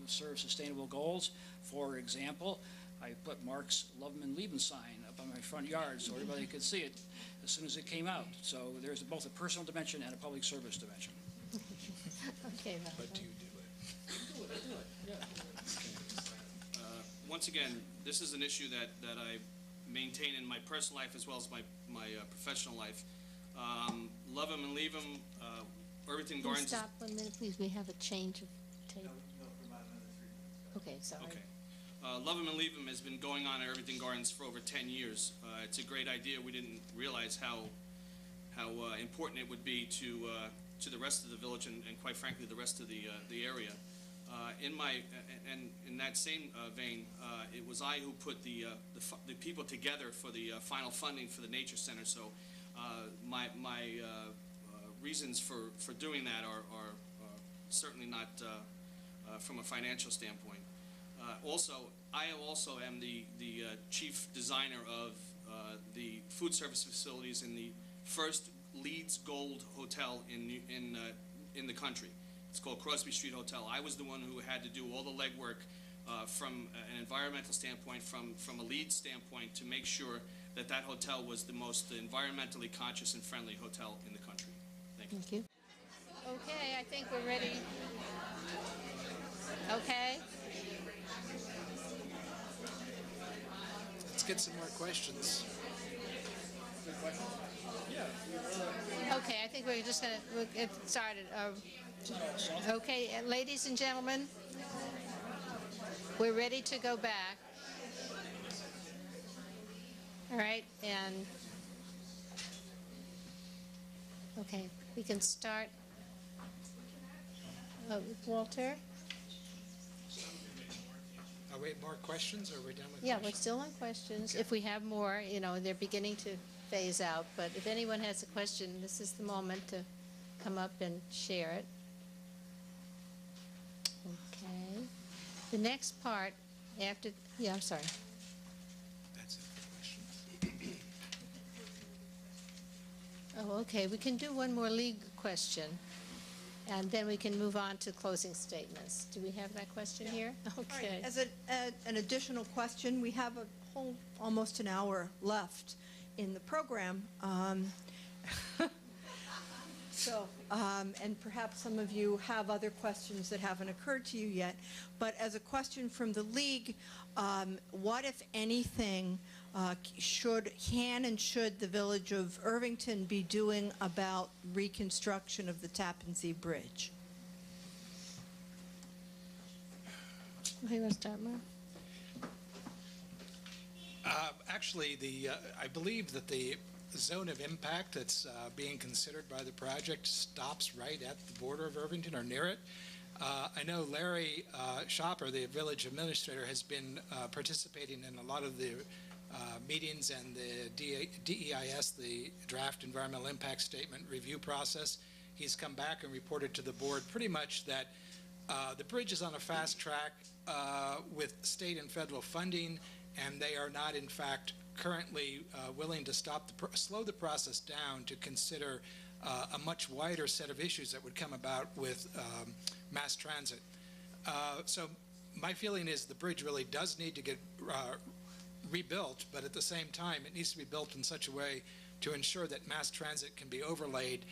serve sustainable goals. For example, I put Mark's Love 'em and Leave 'em sign up on my front yard so everybody could see it as soon as it came out. So there's both a personal dimension and a public service dimension. Okay, But do you do it? Once again, this is an issue that I maintain in my personal life as well as my professional life. Love 'em and leave 'em. Irvington Can you Gardens. stop 1 minute, please? We have a change of tape. Okay, sorry. Okay. Love 'em and Leave 'em has been going on at Irvington Gardens for over 10 years. It's a great idea. We didn't realize how important it would be to the rest of the village and quite frankly the rest of the area. In that same vein, it was I who put the people together for the final funding for the Nature Center. So my reasons for doing that are certainly not from a financial standpoint. I also am the chief designer of the food service facilities in the first Leeds Gold Hotel in the country. It's called Crosby Street Hotel. I was the one who had to do all the legwork from an environmental standpoint, from a LEED standpoint, to make sure that hotel was the most environmentally conscious and friendly hotel in the country. Thank you. Thank you. Okay, I think we're ready. Okay. Let's get some more questions. Okay, I think we're just going to get started. Okay, ladies and gentlemen, we're ready to go back. All right, and okay, we can start. Walter? Are we more questions, or are we done with Yeah, we're questions? still on questions. Okay. If we have more, they're beginning to phase out, but if anyone has a question, this is the moment to come up and share it. Okay. The next part after, I'm sorry. That's it for questions. Oh, okay, we can do one more league question, and then we can move on to closing statements. Do we have that question here? All right, Okay. as an additional question, we have a whole, almost an hour left in the program. And perhaps some of you have other questions that haven't occurred to you yet. But as a question from the league, what, if anything, can and should the village of Irvington be doing about reconstruction of the Tappan Zee Bridge? Okay, let's start, Mark. Actually, I believe that the zone of impact that's being considered by the project stops right at the border of Irvington or near it. I know Larry Shopper, the village administrator, has been participating in a lot of the meetings and the DEIS, the Draft Environmental Impact Statement review process. He's come back and reported to the board pretty much that the bridge is on a fast track with state and federal funding, and they are not, in fact, currently willing to slow the process down to consider a much wider set of issues that would come about with mass transit. So my feeling is the bridge really does need to get rebuilt, but at the same time it needs to be built in such a way to ensure that mass transit can be overlaid.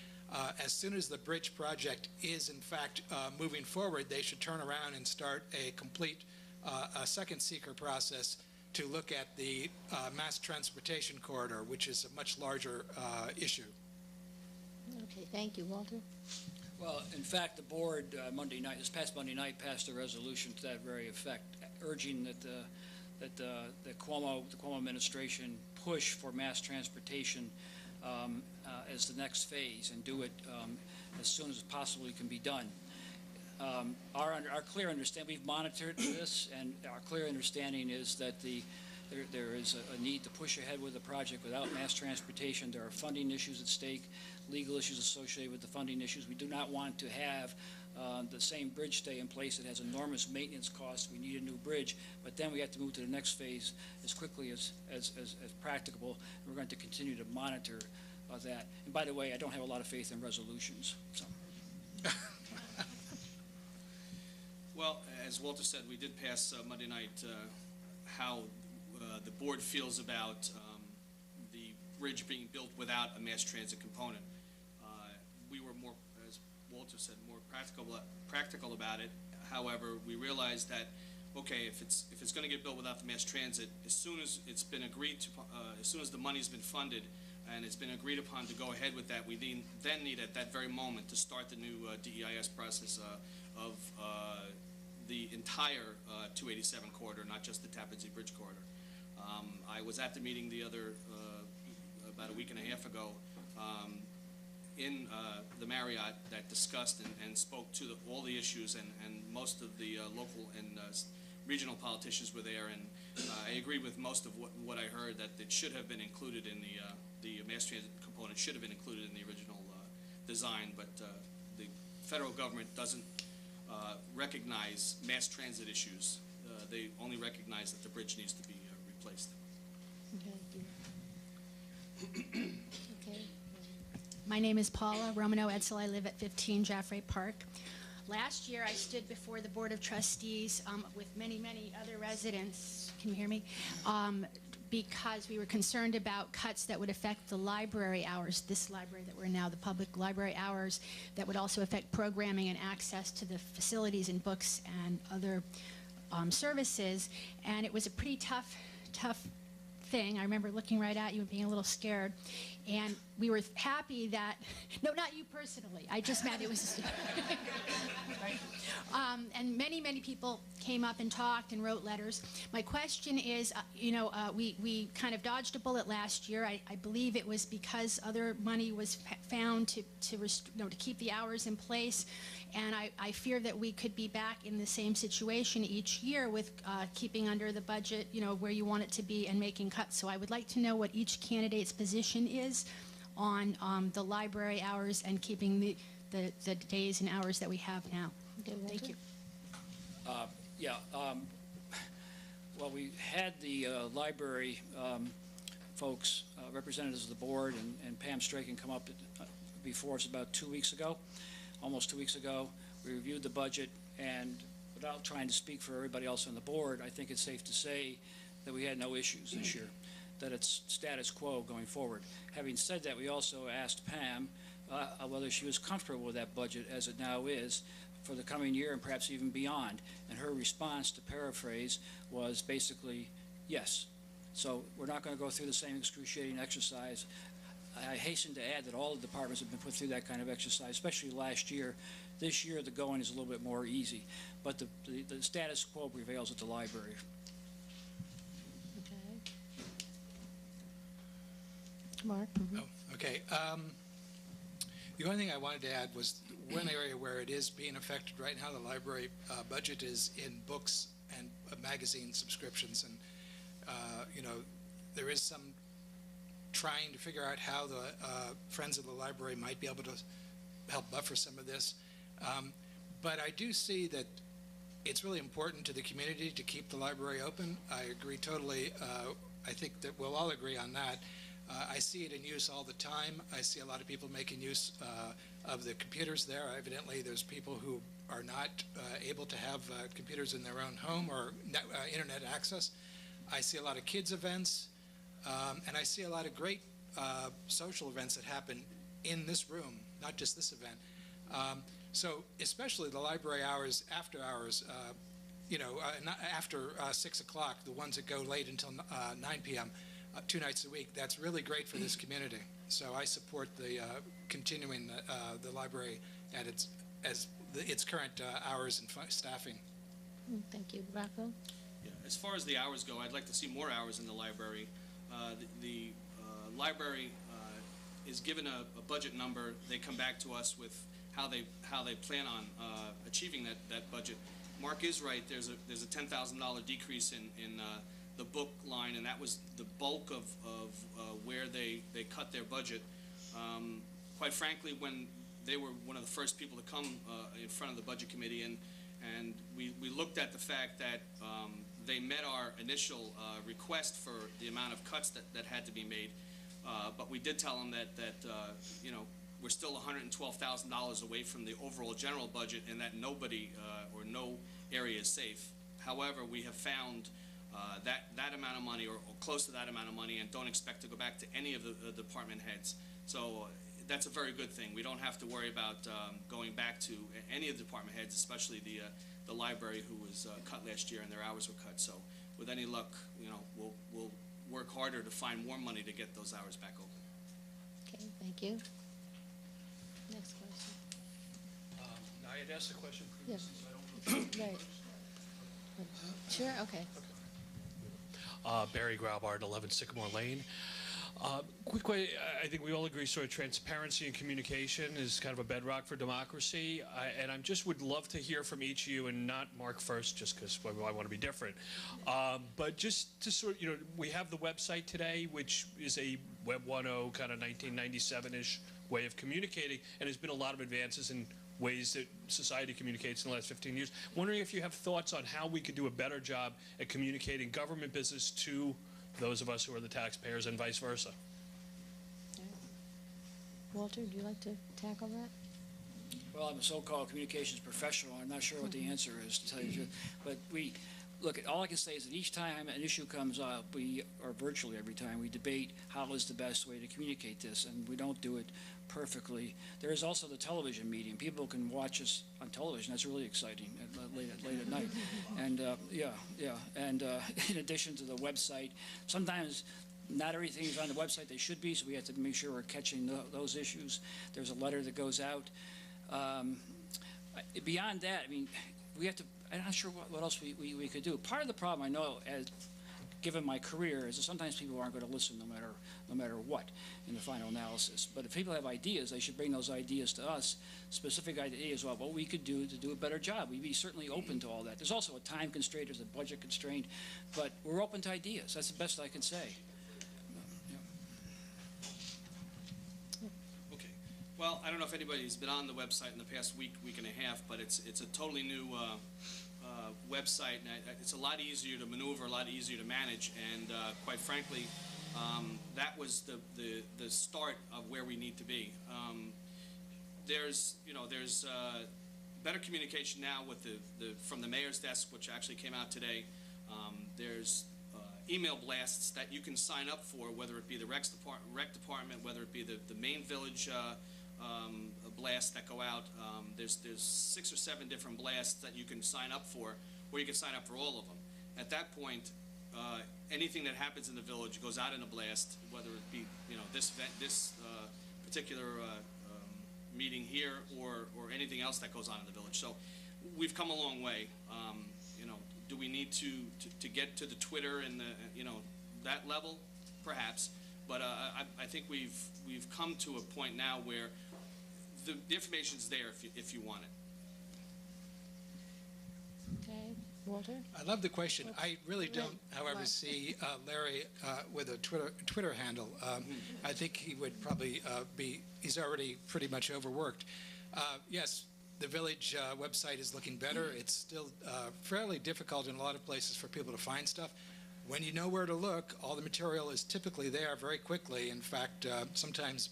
As soon as the bridge project is in fact moving forward, they should turn around and start a complete second seeker process to look at the mass transportation corridor, which is a much larger issue. Okay, thank you, Walter. Well, in fact, the board this past Monday night, passed a resolution to that very effect, urging that the Cuomo administration push for mass transportation as the next phase and do it as soon as possibly can be done. our clear understanding, we've monitored this, and our clear understanding is that there is a need to push ahead with the project without mass transportation. There are funding issues at stake, legal issues associated with the funding issues. We do not want to have the same bridge stay in place. It has enormous maintenance costs. We need a new bridge, but then we have to move to the next phase as quickly as practicable. We're going to continue to monitor that. And by the way, I don't have a lot of faith in resolutions. So. Well, as Walter said, we did pass Monday night how the board feels about the bridge being built without a mass transit component. We were more, as Walter said, more practical about it. However, we realized that, okay, if it's going to get built without the mass transit, as soon as it's been agreed to, as soon as the money's been funded and it's been agreed upon to go ahead with that, we then need at that very moment to start the new DEIS process of the entire 287 corridor, not just the Tappan Zee Bridge corridor. I was at the meeting the other, about a week and a half ago, in the Marriott that discussed and spoke to all the issues, and most of the local and regional politicians were there, and I agree with most of what I heard, that it should have been included in the mass transit component should have been included in the original design, but the federal government doesn't recognize mass transit issues. They only recognize that the bridge needs to be replaced. Okay. My name is Paula Romano Edsel. I live at 15 Jaffray Park. Last year, I stood before the Board of Trustees with many, many other residents. Can you hear me? Because we were concerned about cuts that would affect the library hours, this library that we're in now, the public library hours, that would also affect programming and access to the facilities and books and other services. And it was a pretty tough thing. I remember looking right at you and being a little scared. And we were happy that, no, not you personally, I just meant it was, and many, many people came up and talked and wrote letters. My question is, we kind of dodged a bullet last year. I believe it was because other money was found to keep the hours in place. And I fear that we could be back in the same situation each year with keeping under the budget, where you want it to be and making cuts. So I would like to know what each candidate's position is on the library hours and keeping the days and hours that we have now. Thank you. Well, we had the library folks, representatives of the board, and Pam Straken come up before us about 2 weeks ago. Almost 2 weeks ago. We reviewed the budget, and without trying to speak for everybody else on the board, I think it's safe to say that we had no issues this year, that it's status quo going forward. Having said that, we also asked Pam whether she was comfortable with that budget as it now is for the coming year and perhaps even beyond. And her response, to paraphrase, was basically yes. So we're not going to go through the same excruciating exercise. I hasten to add that all the departments have been put through that kind of exercise, especially last year. This year, the going is a little bit more easy, but the status quo prevails at the library. Okay. Mark? Oh, okay. The only thing I wanted to add was one area where it is being affected right now, the library budget is in books and magazine subscriptions, and there is some trying to figure out how the Friends of the Library might be able to help buffer some of this. But I do see that it's really important to the community to keep the library open. I agree totally. I think that we'll all agree on that. I see it in use all the time. I see a lot of people making use of the computers there. Evidently, there's people who are not able to have computers in their own home or internet access. I see a lot of kids events. And I see a lot of great social events that happen in this room, not just this event. So especially the library hours, after hours, not after 6 o'clock, the ones that go late until 9 p.m., 2 nights a week, that's really great for this community. So I support the continuing the library at its current hours and staffing. Thank you. Rocco? Yeah, as far as the hours go, I'd like to see more hours in the library. The library is given a budget number. They come back to us with how they plan on achieving that budget. Mark is right. There's a $10,000 decrease in the book line, and that was the bulk of where they cut their budget. Quite frankly, when they were one of the first people to come in front of the budget committee, and we looked at the fact that they met our initial request for the amount of cuts that had to be made, but we did tell them that we're still $112,000 away from the overall general budget, and that nobody or no area is safe. However, we have found that amount of money, or close to that amount of money, and don't expect to go back to any of the department heads. So that's a very good thing. We don't have to worry about going back to any of the department heads, especially the library, who was cut last year and their hours were cut. So with any luck, we'll work harder to find more money to get those hours back open. Okay, thank you. Next question. I had asked a question Yes. previously, so I don't know. Right. Sure, okay. Barry Graubart, 11 Sycamore Lane. Quick way, I think we all agree sort of transparency and communication is kind of a bedrock for democracy. And I just would love to hear from each of you, and not Mark first, just because I want to be different. But just to sort of, we have the website today, which is a Web 1.0 kind of 1997-ish way of communicating, and there's been a lot of advances in ways that society communicates in the last 15 years. Wondering if you have thoughts on how we could do a better job at communicating government business to those of us who are the taxpayers, and vice versa. Walter, would you like to tackle that? Well, I'm a so-called communications professional. I'm not sure what the answer is, to tell you the truth. But all I can say is that each time an issue comes up, or virtually every time, we debate how is the best way to communicate this, and we don't do it perfectly. There is also the television medium. People can watch us on television. That's really exciting late at night. And And in addition to the website, sometimes not everything is on the website they should be, so we have to make sure we're catching those issues. There's a letter that goes out. Beyond that, we have to. I'm not sure what else we could do. Part of the problem I know, given my career, is that sometimes people aren't going to listen no matter what in the final analysis. But if people have ideas, they should bring those ideas to us, specific ideas about what we could do to do a better job. We'd be certainly open to all that. There's also a time constraint, there's a budget constraint, but we're open to ideas. That's the best I can say. Okay. Well, I don't know if anybody's been on the website in the past week and a half, but it's a totally new website, and it's a lot easier to maneuver, a lot easier to manage, and quite frankly, that was the start of where we need to be. There's better communication now with from the mayor's desk, which actually came out today. There's email blasts that you can sign up for, whether it be the rec department, whether it be the main village blasts that go out. There's 6 or 7 different blasts that you can sign up for, or you can sign up for all of them. At that point, anything that happens in the village goes out in a blast, whether it be this event, this particular meeting here, or anything else that goes on in the village. So we've come a long way. Do we need to get to the Twitter and that level? Perhaps, but I think we've come to a point now where the information's there if you want it. Okay, Walter? I love the question. I really don't, however, see Larry with a Twitter handle. I think he would probably he's already pretty much overworked. Yes, the village website is looking better. It's still fairly difficult in a lot of places for people to find stuff. When you know where to look, all the material is typically there very quickly. In fact, sometimes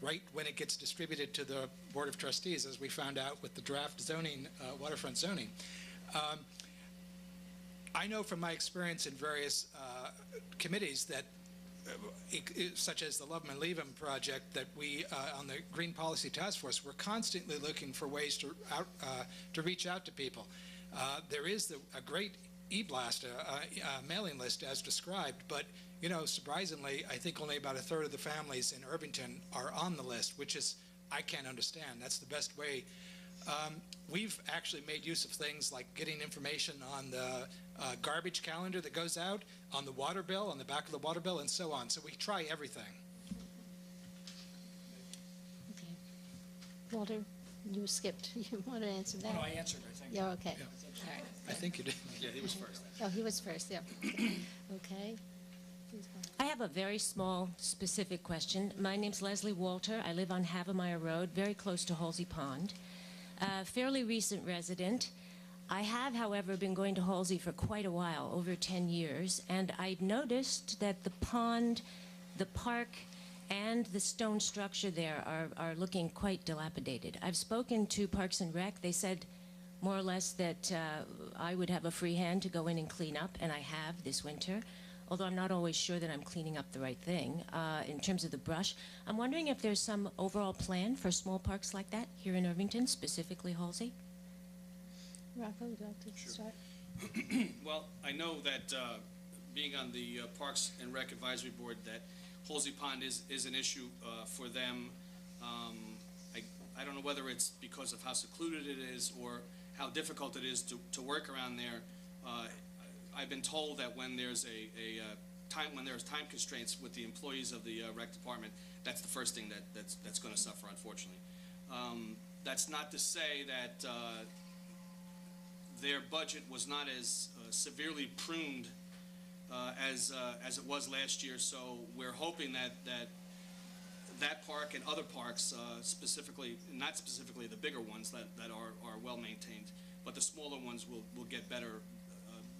right when it gets distributed to the Board of Trustees, as we found out with the draft zoning, waterfront zoning. I know from my experience in various committees that, such as the Love 'em and Leave 'em project, that we, on the Green Policy Task Force, we're constantly looking for ways to reach out to people. There is a great e-blast, mailing list as described, but surprisingly, I think only about 1/3 of the families in Irvington are on the list, which is, I can't understand. That's the best way. We've actually made use of things like getting information on the garbage calendar that goes out, on the water bill, on the back of the water bill, and so on. So we try everything. Okay. Walter, you skipped. You want to answer that? No, I answered, I think. Yeah, okay. All right. I think you did. Yeah, he was first. Oh, he was first, yeah. Okay. Please go ahead. I have a very small, specific question. My name's Leslie Walter. I live on Havemeyer Road, very close to Halsey Pond. Fairly recent resident. I have, however, been going to Halsey for quite a while, over 10 years, and I've noticed that the pond, the park, and the stone structure there are looking quite dilapidated. I've spoken to Parks and Rec. They said more or less that I would have a free hand to go in and clean up, and I have this winter, although I'm not always sure that I'm cleaning up the right thing in terms of the brush. I'm wondering if there's some overall plan for small parks like that here in Irvington, specifically Halsey? Rocco, would you like to start? Well, I know that being on the Parks and Rec Advisory Board, that Halsey Pond is an issue for them. I don't know whether it's because of how secluded it is or how difficult it is to work around there. I've been told that when there's time constraints with the employees of the rec department, that's the first thing that's going to suffer, unfortunately. That's not to say that their budget was not as severely pruned as it was last year. So we're hoping that park and other parks, specifically, not specifically the bigger ones that are well maintained, but the smaller ones will get better,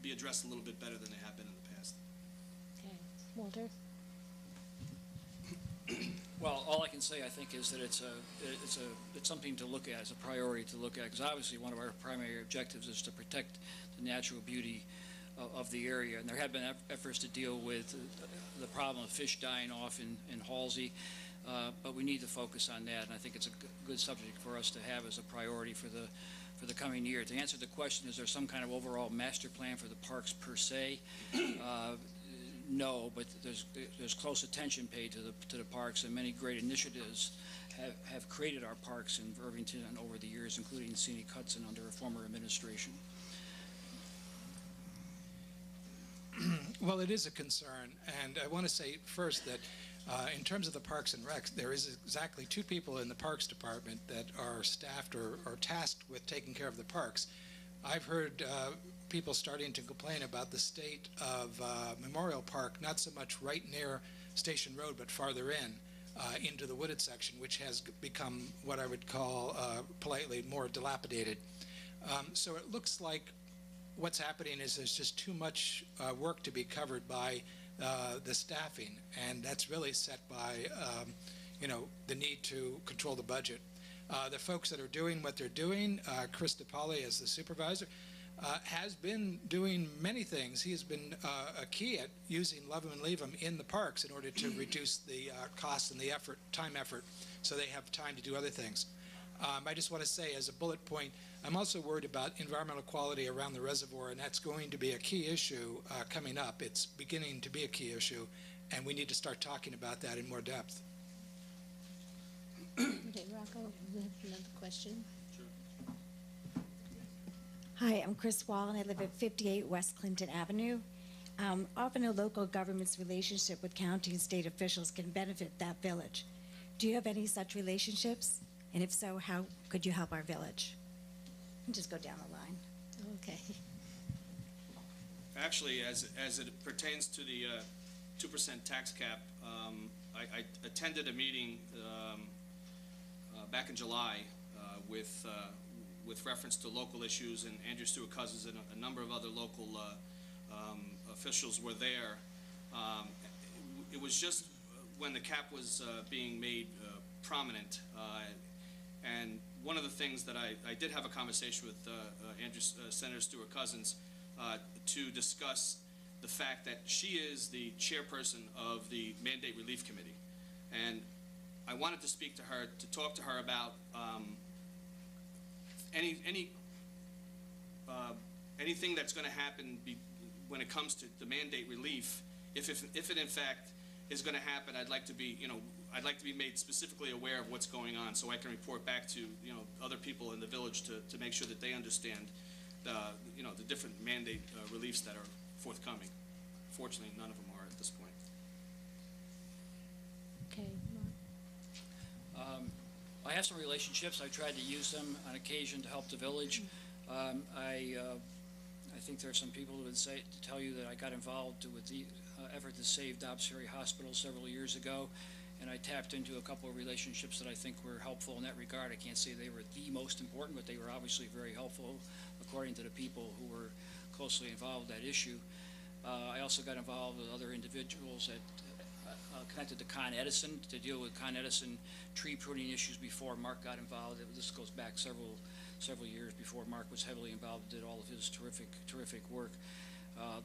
be addressed a little bit better than they have been in the past. Okay. Walter? Well, all I can say, I think, is that it's something to look at, it's a priority to look at, because obviously one of our primary objectives is to protect the natural beauty of the area. And there have been efforts to deal with the problem of fish dying off in Halsey, but we need to focus on that, and I think it's a good subject for us to have as a priority for the coming year. To answer the question, is there some kind of overall master plan for the parks per se? No, but there's close attention paid to the parks, and many great initiatives have created our parks in Irvington over the years, including Scenic Hudson under a former administration. Well, it is a concern, and I want to say first that in terms of the Parks and Recs, there is exactly 2 people in the Parks Department that are staffed or tasked with taking care of the parks. I've heard people starting to complain about the state of Memorial Park, not so much right near Station Road, but farther into the wooded section, which has become what I would call politely more dilapidated. So it looks like what's happening is there's just too much work to be covered by the staffing, and that's really set by the need to control the budget. The folks that are doing what they're doing, Chris DePauli as the supervisor, has been doing many things. He has been a key at using love 'em and leave 'em in the parks in order to reduce the cost and the time effort, so they have time to do other things. I just want to say, as a bullet point, I'm also worried about environmental quality around the reservoir, and that's going to be a key issue coming up. It's beginning to be a key issue, and we need to start talking about that in more depth. Okay, Rocco, we have another question. Hi, I'm Chris Wall, and I live at 58 West Clinton Avenue. Often a local government's relationship with county and state officials can benefit that village. Do you have any such relationships? And if so, how could you help our village? And just go down the line. Okay. Actually, as it pertains to the 2% tax cap, I attended a meeting back in July with reference to local issues, and Andrew Stewart Cousins and a number of other local officials were there. It was just when the cap was being made prominent, and one of the things that I did have a conversation with Senator Stewart Cousins to discuss the fact that she is the chairperson of the Mandate Relief Committee, and I wanted to speak to her, to talk to her about anything that's going to happen when it comes to the mandate relief. If it in fact is going to happen, I'd like to be made specifically aware of what's going on, so I can report back to other people in the village to make sure that they understand the different mandate reliefs that are forthcoming. Fortunately, none of them are at this point. Okay, Mark. I have have some relationships. I tried to use them on occasion to help the village. I think there are some people who would tell you that I got involved with the effort to save Dobbs Ferry Hospital several years ago, and I tapped into a couple of relationships that I think were helpful in that regard. I can't say they were the most important, but they were obviously very helpful according to the people who were closely involved with that issue. I also got involved with other individuals that connected to Con Edison to deal with Con Edison tree pruning issues before Mark got involved. This goes back several years before Mark was heavily involved and did all of his terrific work.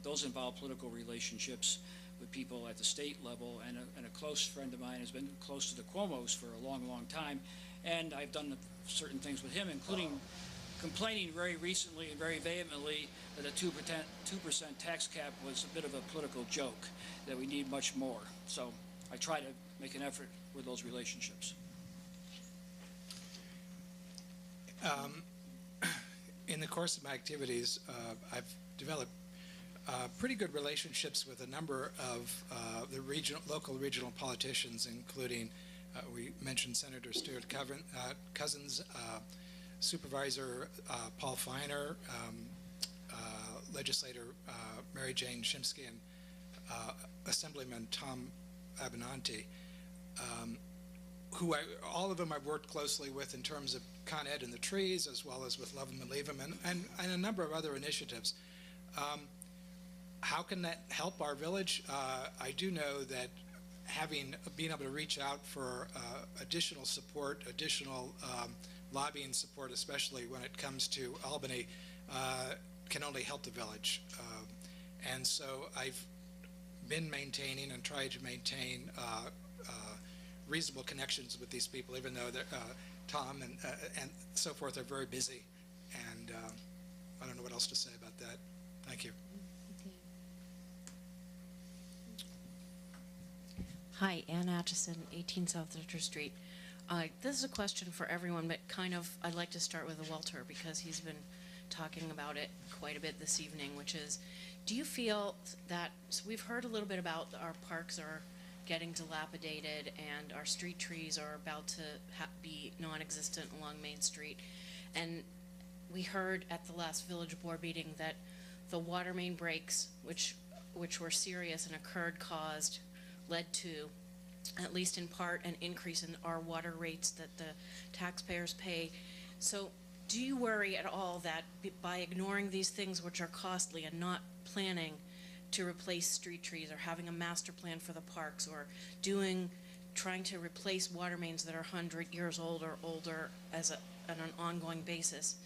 Those involve political relationships with people at the state level, and a close friend of mine has been close to the Cuomos for a long time, and I've done certain things with him, including complaining very recently and very vehemently that a 2% tax cap was a bit of a political joke, that we need much more. So I try to make an effort with those relationships. In the course of my activities, I've developed pretty good relationships with a number of the local regional politicians, including, we mentioned Senator Stuart Cousins, Supervisor Paul Feiner, Legislator Mary Jane Shimsky, and Assemblyman Tom Abenanti, all of them I've worked closely with in terms of Con Ed and the trees, as well as with Love 'em and Leave 'em, and a number of other initiatives. How can that help our village? I do know that being able to reach out for additional support, additional lobbying support, especially when it comes to Albany, can only help the village. And so I've been maintaining and tried to maintain reasonable connections with these people, even though Tom and so forth are very busy. And I don't know what else to say about that. Thank you. Hi, Ann Atchison, 18 South Dutcher Street. This is a question for everyone, but I'd like to start with Walter because he's been talking about it quite a bit this evening, which is, do you feel that, so we've heard a little bit about our parks are getting dilapidated and our street trees are about to be non-existent along Main Street, and we heard at the last village board meeting that the water main breaks, which were serious and led to, at least in part, an increase in our water rates that the taxpayers pay. So do you worry at all that by ignoring these things which are costly and not planning to replace street trees or having a master plan for the parks or trying to replace water mains that are 100 years old or older on an ongoing basis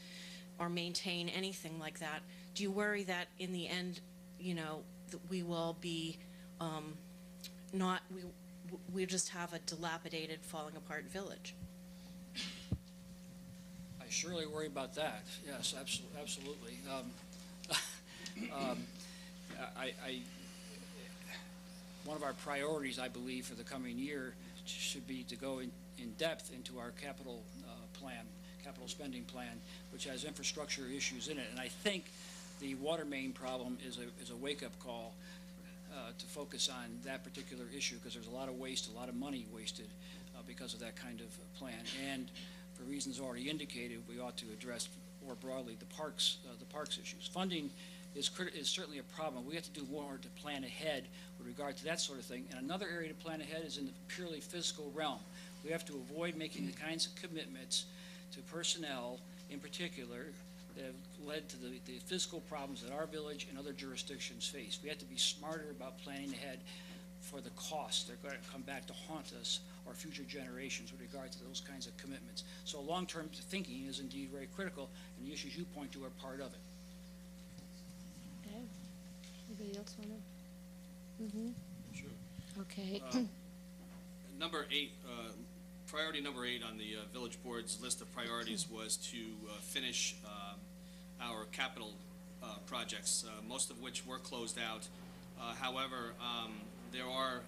or maintain anything like that, do you worry that in the end, that we will be we just have a dilapidated, falling apart village? I surely worry about that. Yes, absolutely. One of our priorities, I believe, for the coming year should be to go in depth into our capital spending plan, which has infrastructure issues in it. And I think the water main problem is a wake-up call to focus on that particular issue, because there's a lot of waste, a lot of money wasted because of that kind of plan. And for reasons already indicated, we ought to address more broadly the parks issues. Funding is certainly a problem. We have to do more to plan ahead with regard to that sort of thing. And another area to plan ahead is in the purely physical realm. We have to avoid making the kinds of commitments to personnel, in particular, that have led to the physical problems that our village and other jurisdictions face. We have to be smarter about planning ahead for the costs that are going to come back to haunt us or future generations with regard to those kinds of commitments. So long-term thinking is indeed very critical, and the issues you point to are part of it. Okay. Anybody else want to? Sure. Okay. Number 8, priority number 8 on the village board's list of priorities was to finish our capital projects, most of which were closed out. However, there are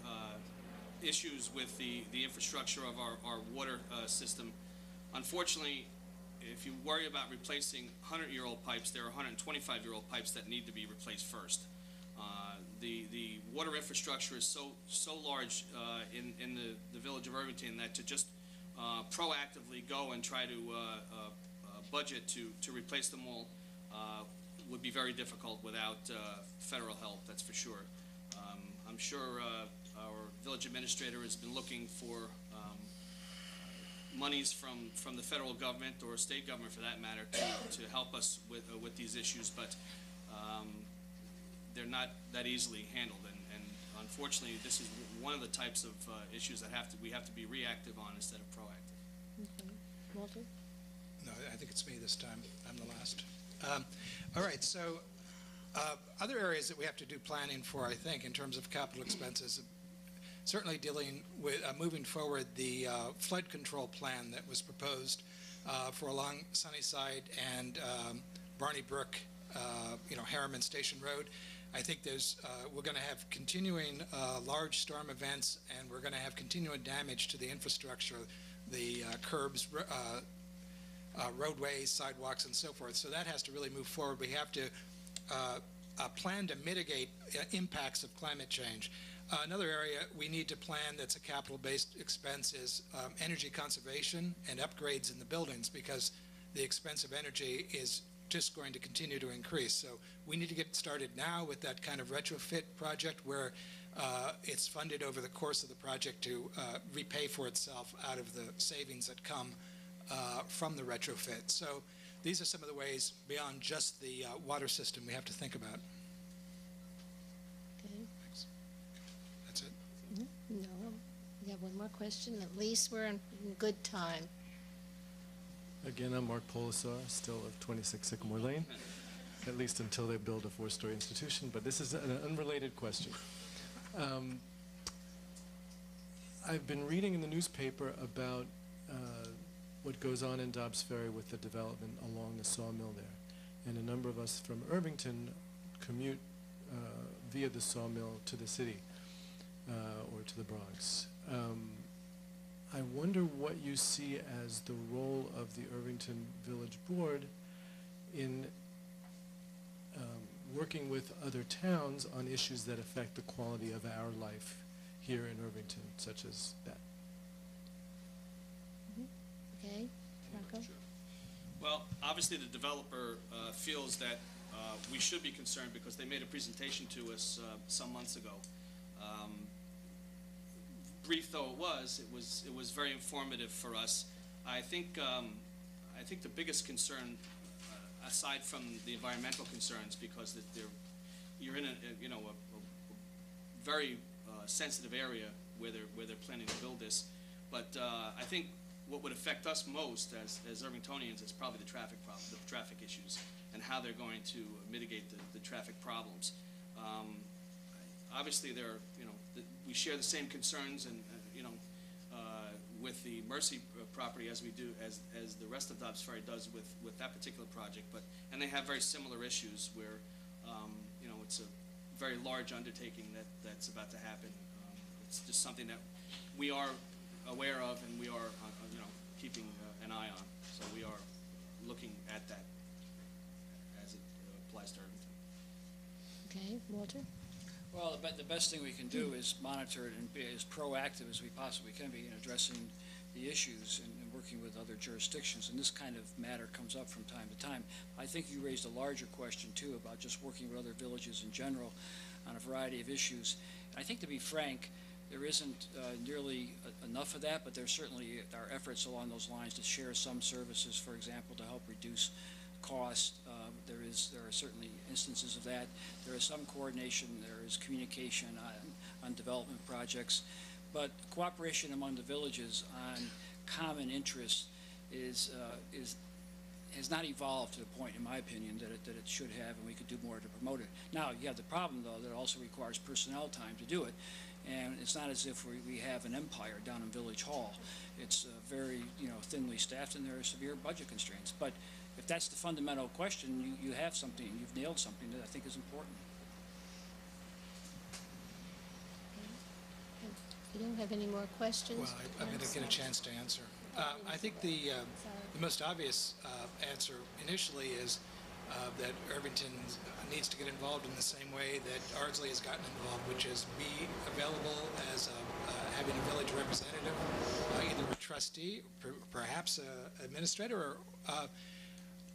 issues with the infrastructure of our water system. Unfortunately, if you worry about replacing 100-year-old pipes, there are 125-year-old pipes that need to be replaced first. The water infrastructure is so large in the village of Irvington that to just proactively go and try to budget to replace them all would be very difficult without federal help, that's for sure. I'm sure our village administrator has been looking for monies from the federal government or state government, for that matter, to help us with these issues, but they're not that easily handled. And unfortunately, this is one of the types of issues that we have to be reactive on instead of proactive. Okay. Walter? No, I think it's me this time. I'm the last. All right, so other areas that we have to do planning for, I think, in terms of capital expenses, certainly dealing with moving forward the flood control plan that was proposed for along Sunnyside and Barney Brook, Harriman Station Road. I think we're going to have continuing large storm events, and we're going to have continuing damage to the infrastructure, the curbs, roadways, sidewalks, and so forth. So that has to really move forward. We have to plan to mitigate impacts of climate change. Another area we need to plan that's a capital-based expense is energy conservation and upgrades in the buildings, because the expense of energy is just going to continue to increase. So we need to get started now with that kind of retrofit project where it's funded over the course of the project to repay for itself out of the savings that come from the retrofit. So these are some of the ways beyond just the water system we have to think about. Okay. Thanks. That's it. No. We have one more question. At least we're in good time. Again, I'm Mark Polisar, still of 26 Sycamore Lane, at least until they build a 4-story institution, but this is an unrelated question. I've been reading in the newspaper about what goes on in Dobbs Ferry with the development along the sawmill there. And a number of us from Irvington commute via the sawmill to the city or to the Bronx. I wonder what you see as the role of the Irvington Village Board in working with other towns on issues that affect the quality of our life here in Irvington, such as that. Okay. Rocco? Sure. Well, obviously the developer feels that we should be concerned because they made a presentation to us some months ago. Brief though it was very informative for us. I think the biggest concern, aside from the environmental concerns, because you're in a very sensitive area where they're planning to build this, but I think what would affect us most as Irvingtonians is probably the traffic problem, the traffic issues, and how they're going to mitigate the traffic problems. Obviously, we share the same concerns, and with the Mercy property as we do as the rest of Dobbs Ferry does with that particular project. And they have very similar issues where it's a very large undertaking that's about to happen. It's just something that we are aware of, and we are keeping an eye on. So we are looking at that as it applies to Irvington. Okay, Walter? Well, the best thing we can do is monitor it and be as proactive as we possibly can be in addressing the issues and working with other jurisdictions. And this kind of matter comes up from time to time. I think you raised a larger question, too, about just working with other villages in general on a variety of issues. And I think, to be frank, there isn't nearly enough of that, but there certainly are efforts along those lines to share some services, for example, to help reduce cost. There are certainly instances of that. There is some coordination. There is communication on development projects. But cooperation among the villages on common interests has not evolved to the point, in my opinion, that it should have, and we could do more to promote it. Now, you have the problem, though, that it also requires personnel time to do it. And it's not as if we have an empire down in Village Hall. It's very, thinly staffed, and there are severe budget constraints. But if that's the fundamental question, you have something, you've nailed something that I think is important. If you don't have any more questions? Well, I'm going to get a chance to answer. I think the most obvious answer initially is that Irvington needs to get involved in the same way that Ardsley has gotten involved, which is be available as a having a village representative, either a trustee, perhaps an administrator,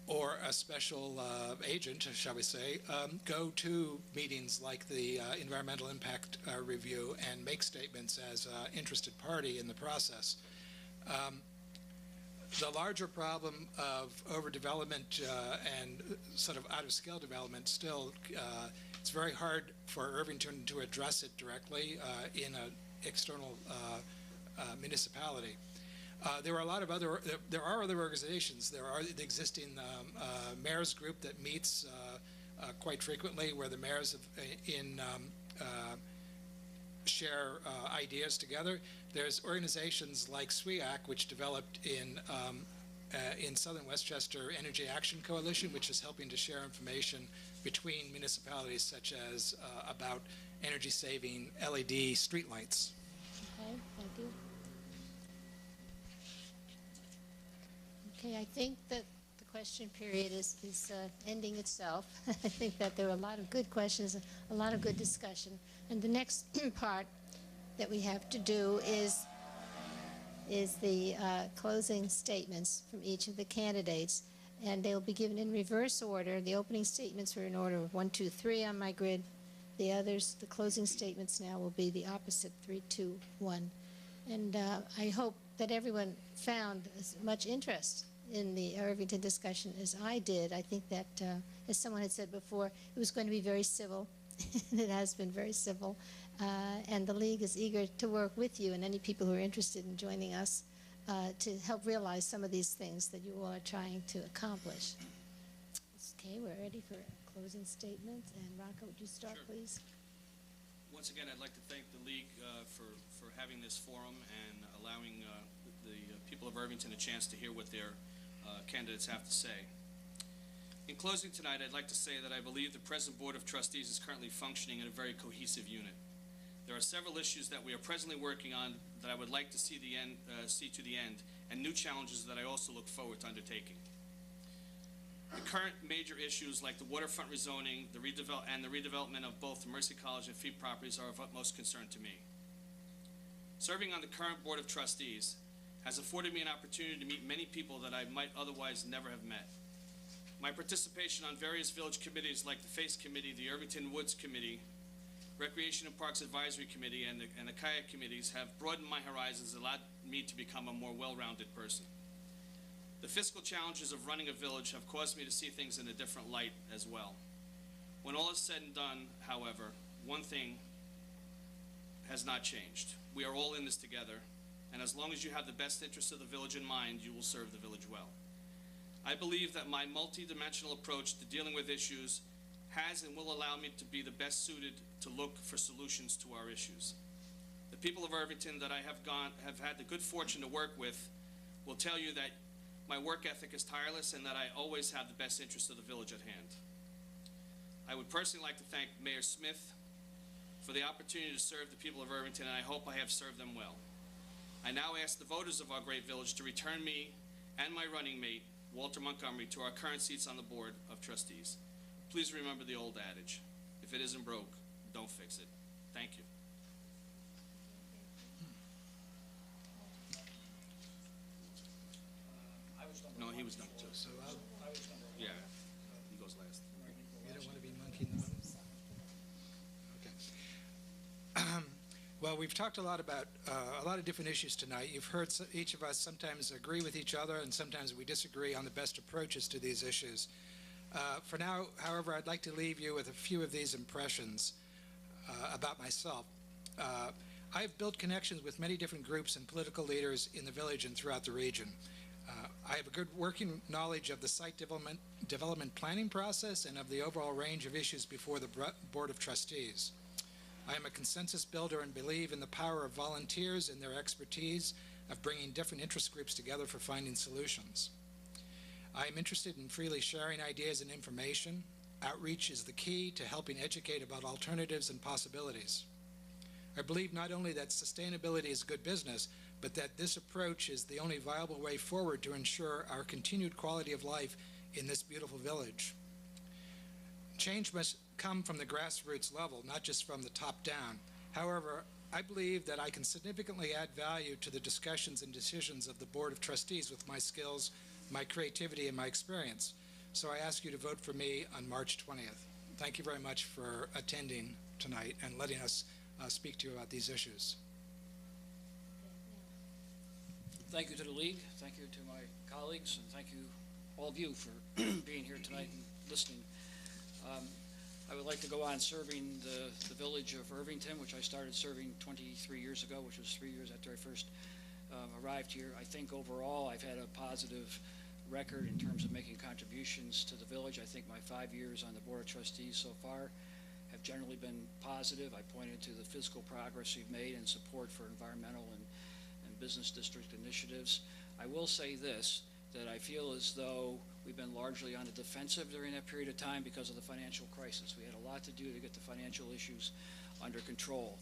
or a special agent, shall we say, go to meetings like the Environmental Impact Review and make statements as an interested party in the process. The larger problem of overdevelopment and sort of out-of-scale development still, it's very hard for Irvington to address it directly in an external municipality. There are other organizations. There are the existing mayors group that meets quite frequently, where the mayors share ideas together. There's organizations like SWEAC, which developed in southern Westchester Energy Action Coalition, which is helping to share information between municipalities, such as about energy-saving LED streetlights. Okay, thank you. Okay, I think that the question period is ending itself. I think that there were a lot of good questions, a lot of good discussion. And the next part that we have to do is the closing statements from each of the candidates. And they'll be given in reverse order. The opening statements are in order of 1, 2, 3 on my grid. The others, the closing statements now will be the opposite, 3, 2, 1. And I hope that everyone found as much interest in the Irvington discussion as I did. I think that, as someone had said before, it was going to be very civil, and it has been very civil. And the League is eager to work with you and any people who are interested in joining us to help realize some of these things that you all are trying to accomplish. Okay, we're ready for closing statements. And Rocco, would you start, Sure. please? Once again, I'd like to thank the League for having this forum and allowing the people of Irvington a chance to hear what their candidates have to say. In closing tonight, I'd like to say that I believe the present Board of Trustees is currently functioning in a very cohesive unit. There are several issues that we are presently working on that I would like to see to the end, and new challenges that I also look forward to undertaking. The current major issues like the waterfront rezoning, the redevelopment of both the Mercy College and fee properties are of utmost concern to me. Serving on the current Board of Trustees has afforded me an opportunity to meet many people that I might otherwise never have met. My participation on various village committees like the FACE Committee, the Irvington Woods Committee, Recreation and Parks Advisory Committee, and the kayak committees have broadened my horizons and allowed me to become a more well-rounded person. The fiscal challenges of running a village have caused me to see things in a different light as well. When all is said and done, however, one thing has not changed. We are all in this together, and as long as you have the best interests of the village in mind, you will serve the village well. I believe that my multi-dimensional approach to dealing with issues has and will allow me to be the best suited to look for solutions to our issues. The people of Irvington that I have had the good fortune to work with will tell you that my work ethic is tireless and that I always have the best interest of the village at hand. I would personally like to thank Mayor Smith for the opportunity to serve the people of Irvington, and I hope I have served them well. I now ask the voters of our great village to return me and my running mate, Walter Montgomery, to our current seats on the Board of Trustees. Please remember the old adage, if it isn't broke, don't fix it. Thank you. No, he was number 2. So Yeah, he goes last. you don't want to be monkey in the middle? Okay. Well, we've talked a lot about a lot of different issues tonight. You've heard each of us sometimes agree with each other, and sometimes we disagree on the best approaches to these issues. For now, however, I'd like to leave you with a few of these impressions about myself. I've built connections with many different groups and political leaders in the village and throughout the region. I have a good working knowledge of the site development planning process and of the overall range of issues before the Board of Trustees. I am a consensus builder and believe in the power of volunteers and their expertise of bringing different interest groups together for finding solutions. I am interested in freely sharing ideas and information. Outreach is the key to helping educate about alternatives and possibilities. I believe not only that sustainability is good business, but that this approach is the only viable way forward to ensure our continued quality of life in this beautiful village. Change must come from the grassroots level, not just from the top down. However, I believe that I can significantly add value to the discussions and decisions of the Board of Trustees with my skills, my creativity, and my experience. So I ask you to vote for me on March 20th. Thank you very much for attending tonight and letting us speak to you about these issues. Thank you to the League, thank you to my colleagues, and thank you, all of you, for being here tonight and listening. I would like to go on serving the village of Irvington, which I started serving 23 years ago, which was 3 years after I first arrived here. I think overall I've had a positive record in terms of making contributions to the village. I think my 5 years on the Board of Trustees so far have generally been positive. I pointed to the physical progress we've made in support for environmental and business district initiatives. I will say this, that I feel as though we've been largely on the defensive during that period of time because of the financial crisis. We had a lot to do to get the financial issues under control.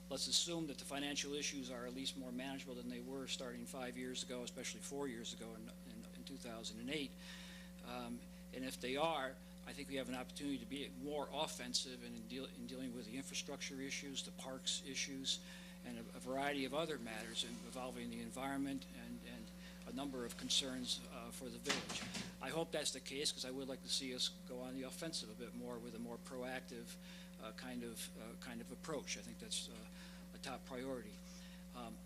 Let's assume that the financial issues are at least more manageable than they were starting 5 years ago, especially 4 years ago in 2008. And if they are, I think we have an opportunity to be more offensive in dealing with the infrastructure issues, the parks issues, and a variety of other matters involving the environment and a number of concerns for the village. I hope that's the case, because I would like to see us go on the offensive a bit more with a more proactive kind of approach. I think that's a top priority.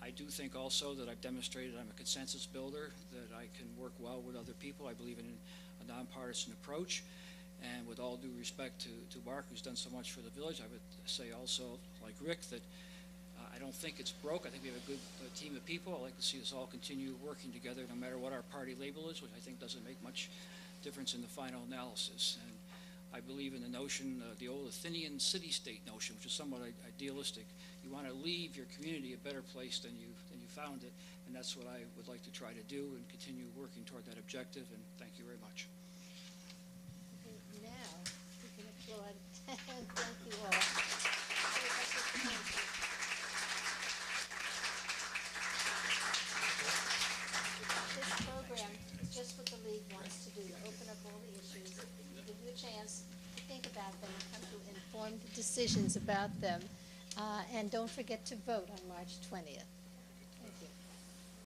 I do think also that I've demonstrated I'm a consensus builder, that I can work well with other people. I believe in a nonpartisan approach. And with all due respect to Mark, who's done so much for the village, I would say also, like Rick, that I don't think it's broke. I think we have a good team of people. I'd like to see us all continue working together no matter what our party label is, which I think doesn't make much difference in the final analysis. And I believe in the notion, the old Athenian city-state notion, which is somewhat idealistic. You want to leave your community a better place than you found it, and that's what I would like to try to do and continue working toward that objective, and thank you very much. Okay, now, we can applaud, and thank you all for your participation. This program is just what the League wants to do, to open up all the issues, give you a chance to think about them, and come to informed decisions about them. And don't forget to vote on March 20th. Thank you.